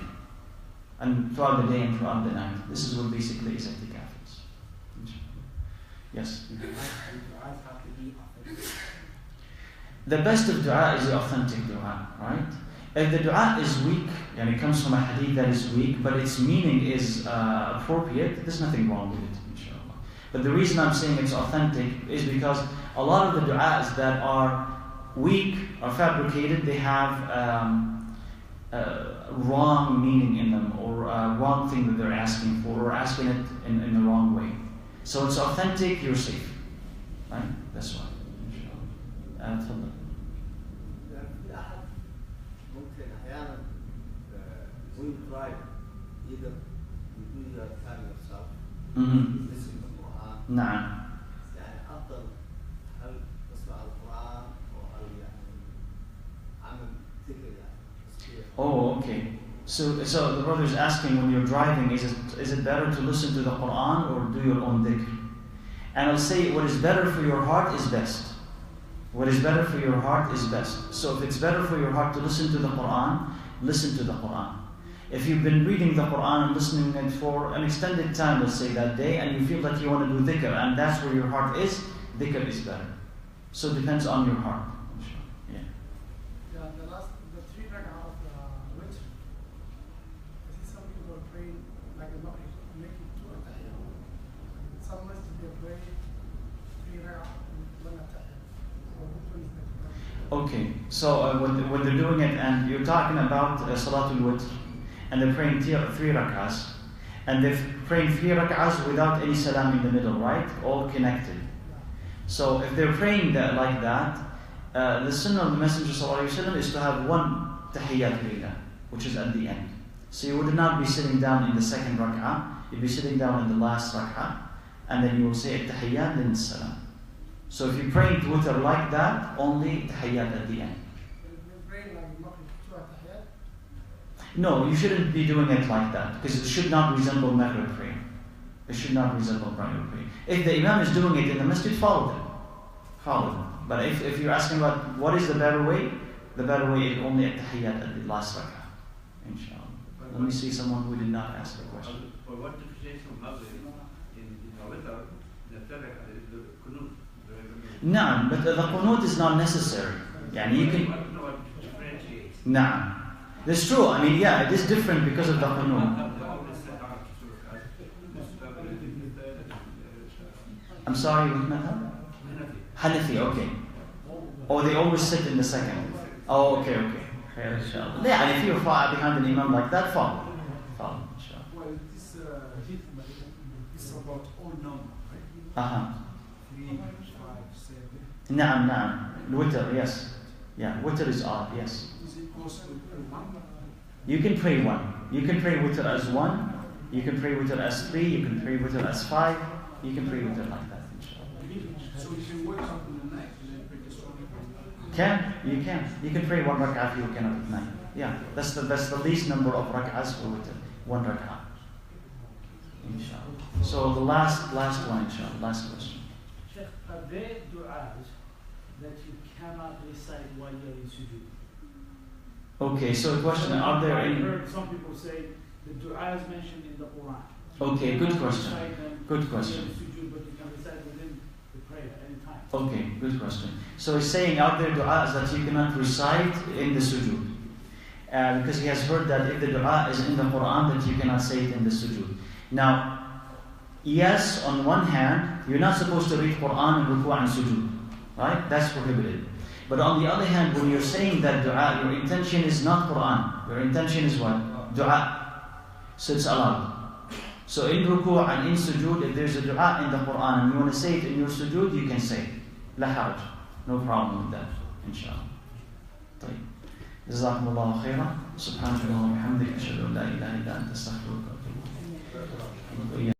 S1: And throughout the day and throughout the night. This is what basically is i'tikaf. Yes? The best of dua is the authentic dua, right? If the dua is weak, and it comes from a hadith that is weak, but its meaning is appropriate, there's nothing wrong with it, inshallah. But the reason I'm saying it's authentic is because a lot of the du'as that are weak or fabricated, they have wrong meaning in them, or wrong thing that they're asking for, or asking it in the wrong way. So it's authentic, you're safe. Right? That's why. تفضل.
S5: في أحد ممكن أحيانا when you drive either you do your time yourself listen to القرآن
S1: نعم.
S5: يعني أفضل هل تسمع القرآن أو هل يعني عمل ذكر يعني.
S1: Oh, okay. So the brother is asking, when you're driving, is it better to listen to the Quran or do your own dhikr? And I'll say, what is better for your heart is best. What is better for your heart is best. So if it's better for your heart to listen to the Quran, listen to the Quran. If you've been reading the Quran and listening it for an extended time, let's say that day, and you feel that you want to do dhikr, and that's where your heart is, dhikr is better. So it depends on your heart. Yeah.
S3: The 3 rak'ah of witr, I see some people are praying like a Maghrib, making 2 at-tahiyyah. Some masjid they pray 3 rak'ah and 1 at-tahiyyah. So which one is better?
S1: Okay, so when they're doing it, and you're talking about Salatul Witr, and they're praying 3 rak'ahs, and they're praying 3 rak'ahs without any salam in the middle, right? All connected. So if they're praying like that, the sunnah of the Messenger ﷺ is to have 1 tahiyyat lillah, which is at the end. So you would not be sitting down in the second rak'ah, you'd be sitting down in the last rak'ah, and then you will say tahiyyat, then salam. So if you're praying to witr like that, only tahiyyat at the end. No, you shouldn't be doing it like that, because it should not resemble Maghrib prayer. It should not resemble Maghrib prayer. If the Imam is doing it in the masjid, follow them. Follow them. But if you're asking about what is the better way is only at tahiyyat at the last rak'ah. Inshallah. Let me see someone who did not ask a question.
S2: For what differentiation of Maghrib in the witr, the third rak'ah is the qunut.
S1: No, but the qunut is not necessary. Yani you can.
S2: No, what differentiates.
S1: No. That's true. I mean, yeah, it is different because of the qunut. I'm sorry, what madhab? Hanafi, okay. Oh, they always sit in the second. Oh, okay. Khair, inshallah. Yeah, and if you're far behind an imam like that, follow. Inshallah.
S6: Well, this is about all number, right? 3, 5, 7.
S1: Na'am. Witr, yes. Yeah, witr is odd, yes.
S6: Is it possible to pray one?
S1: You can pray one. You can pray witr as 1. You can pray witr as 3. You can pray witr as 5. You can pray witr like that, inshallah.
S6: So you can wake up in the night and then pray this one?
S1: You can. You can pray 1 rak'ah if you cannot at night. Yeah, that's the least number of rak'ahs for witr. 1 rak'ah. Inshallah. So the last one, inshallah. Last question.
S7: Sheikh, are there du'as that you cannot recite while you're in sujood?
S1: Okay, so the question, are there
S7: I've
S1: any...
S7: heard some people say the du'as mentioned in the Quran.
S1: Okay, good
S7: You cannot
S1: question.
S7: recite them
S1: Good
S7: while
S1: question.
S7: you're in sujood, but you can recite within the prayer anytime.
S1: Okay, good question. So he's saying, are there du'as that you cannot recite in the sujood? Because he has heard that if the du'a is in the Quran, that you cannot say it in the sujood. Now, yes, on one hand, you're not supposed to read Quran in ruku' and sujood. Right? That's prohibited. But on the other hand, when you're saying that du'a, your intention is not Quran. Your intention is what? Du'a. So it's allowed. So in ruku' and in sujood, if there's a du'a in the Quran and you want to say it in your sujood, you can say it. La haraj. No problem with that. Inshallah. طيب. جزاكم الله خيرا. سبحانك اللهم وبحمدك أشهد أن لا إله إلا أنت أستغفرك وأتوب إليك.